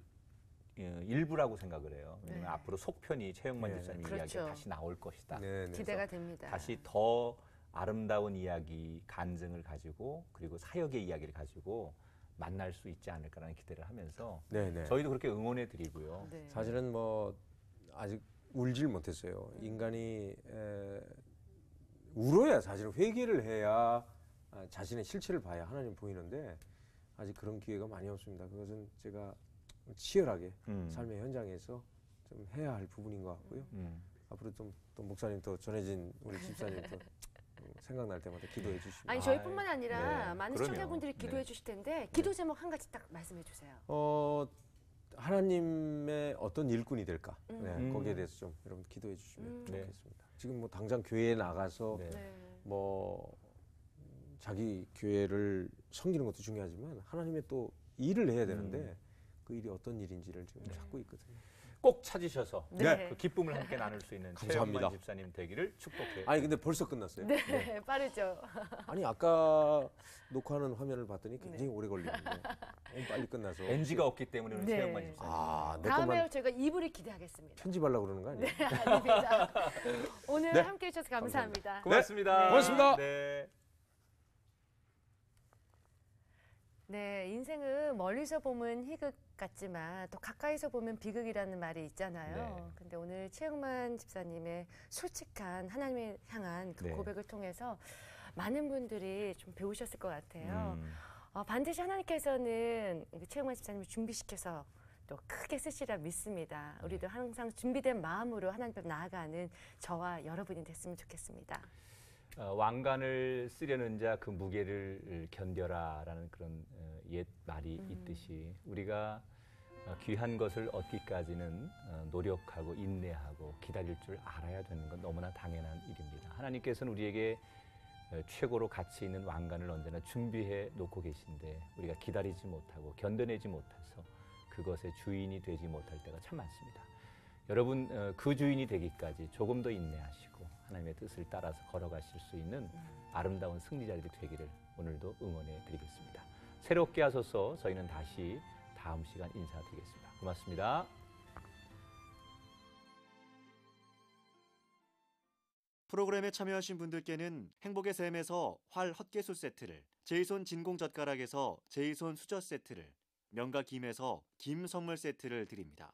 일부라고 생각을 해요. 왜냐면 네. 앞으로 속편이 최영만 네. 집사님 그렇죠. 이야기가 다시 나올 것이다. 네, 네. 기대가 됩니다. 다시 더 아름다운 이야기, 간증을 가지고 그리고 사역의 이야기를 가지고 만날 수 있지 않을까라는 기대를 하면서 네, 네. 저희도 그렇게 응원해 드리고요. 네. 사실은 뭐 아직 울질 못했어요. 인간이 울어야 사실은 회개를 해야 자신의 실체를 봐야 하나님 보이는데 아직 그런 기회가 많이 없습니다. 그것은 제가 치열하게 삶의 현장에서 좀 해야 할 부분인 것 같고요. 앞으로 좀 또 목사님 또 전혜진 우리 집사님 또 생각날 때마다 기도해 주시면. 아니 저희뿐만 아니라 네. 많은 그럼요. 시청자분들이 기도해 네. 주실 텐데 기도 제목 한 가지 딱 말씀해 주세요. 하나님의 어떤 일꾼이 될까? 네, 거기에 대해서 좀 여러분 기도해 주시면 네. 좋겠습니다. 지금 뭐 당장 교회에 나가서 네. 네. 뭐 자기 교회를 섬기는 것도 중요하지만 하나님의 또 일을 해야 되는데 그 일이 어떤 일인지를 지금 찾고 있거든요. 꼭 찾으셔서 네. 그 기쁨을 함께 나눌 수 있는 감사합니다. 최영만 집사님 되기를 축복해요. 아니 근데 벌써 끝났어요. 네, 빠르죠. 아니 아까 녹화하는 화면을 봤더니 굉장히 오래 걸리는데 너무 빨리 끝나서 NG가 없기 때문에 오늘 네. 최영만 집사님. 아내 다음에 것만 저희가 2부를 기대하겠습니다. 편집하려고 그러는 거 아니에요? 아닙니다. 오늘 네. 함께해 주셔서 감사합니다. 고맙습니다. 네. 고맙습니다. 네. 네, 인생은 멀리서 보면 희극 같지만 또 가까이서 보면 비극이라는 말이 있잖아요. 네. 근데 오늘 최영만 집사님의 솔직한 하나님을 향한 그 네. 고백을 통해서 많은 분들이 좀 배우셨을 것 같아요. 음. 반드시 하나님께서는 최영만 집사님을 준비시켜서 또 크게 쓰시라 믿습니다. 우리도 항상 준비된 마음으로 하나님 앞에 나아가는 저와 여러분이 됐으면 좋겠습니다. 왕관을 쓰려는 자 그 무게를 견뎌라라는 그런 옛 말이 있듯이 우리가 귀한 것을 얻기까지는 노력하고 인내하고 기다릴 줄 알아야 되는 건 너무나 당연한 일입니다. 하나님께서는 우리에게 최고로 가치 있는 왕관을 언제나 준비해 놓고 계신데 우리가 기다리지 못하고 견뎌내지 못해서 그것의 주인이 되지 못할 때가 참 많습니다. 여러분 그 주인이 되기까지 조금 더 인내하시고 하나님의 뜻을 따라서 걸어가실 수 있는 아름다운 승리자들이 되기를 오늘도 응원해 드리겠습니다. 새롭게 하소서. 저희는 다시 다음 시간 인사드리겠습니다. 고맙습니다. 프로그램에 참여하신 분들께는 행복의 샘에서 활 헛개수 세트를, 제이손 진공젓가락에서 제이손 수저 세트를, 명가 김에서 김 선물 세트를 드립니다.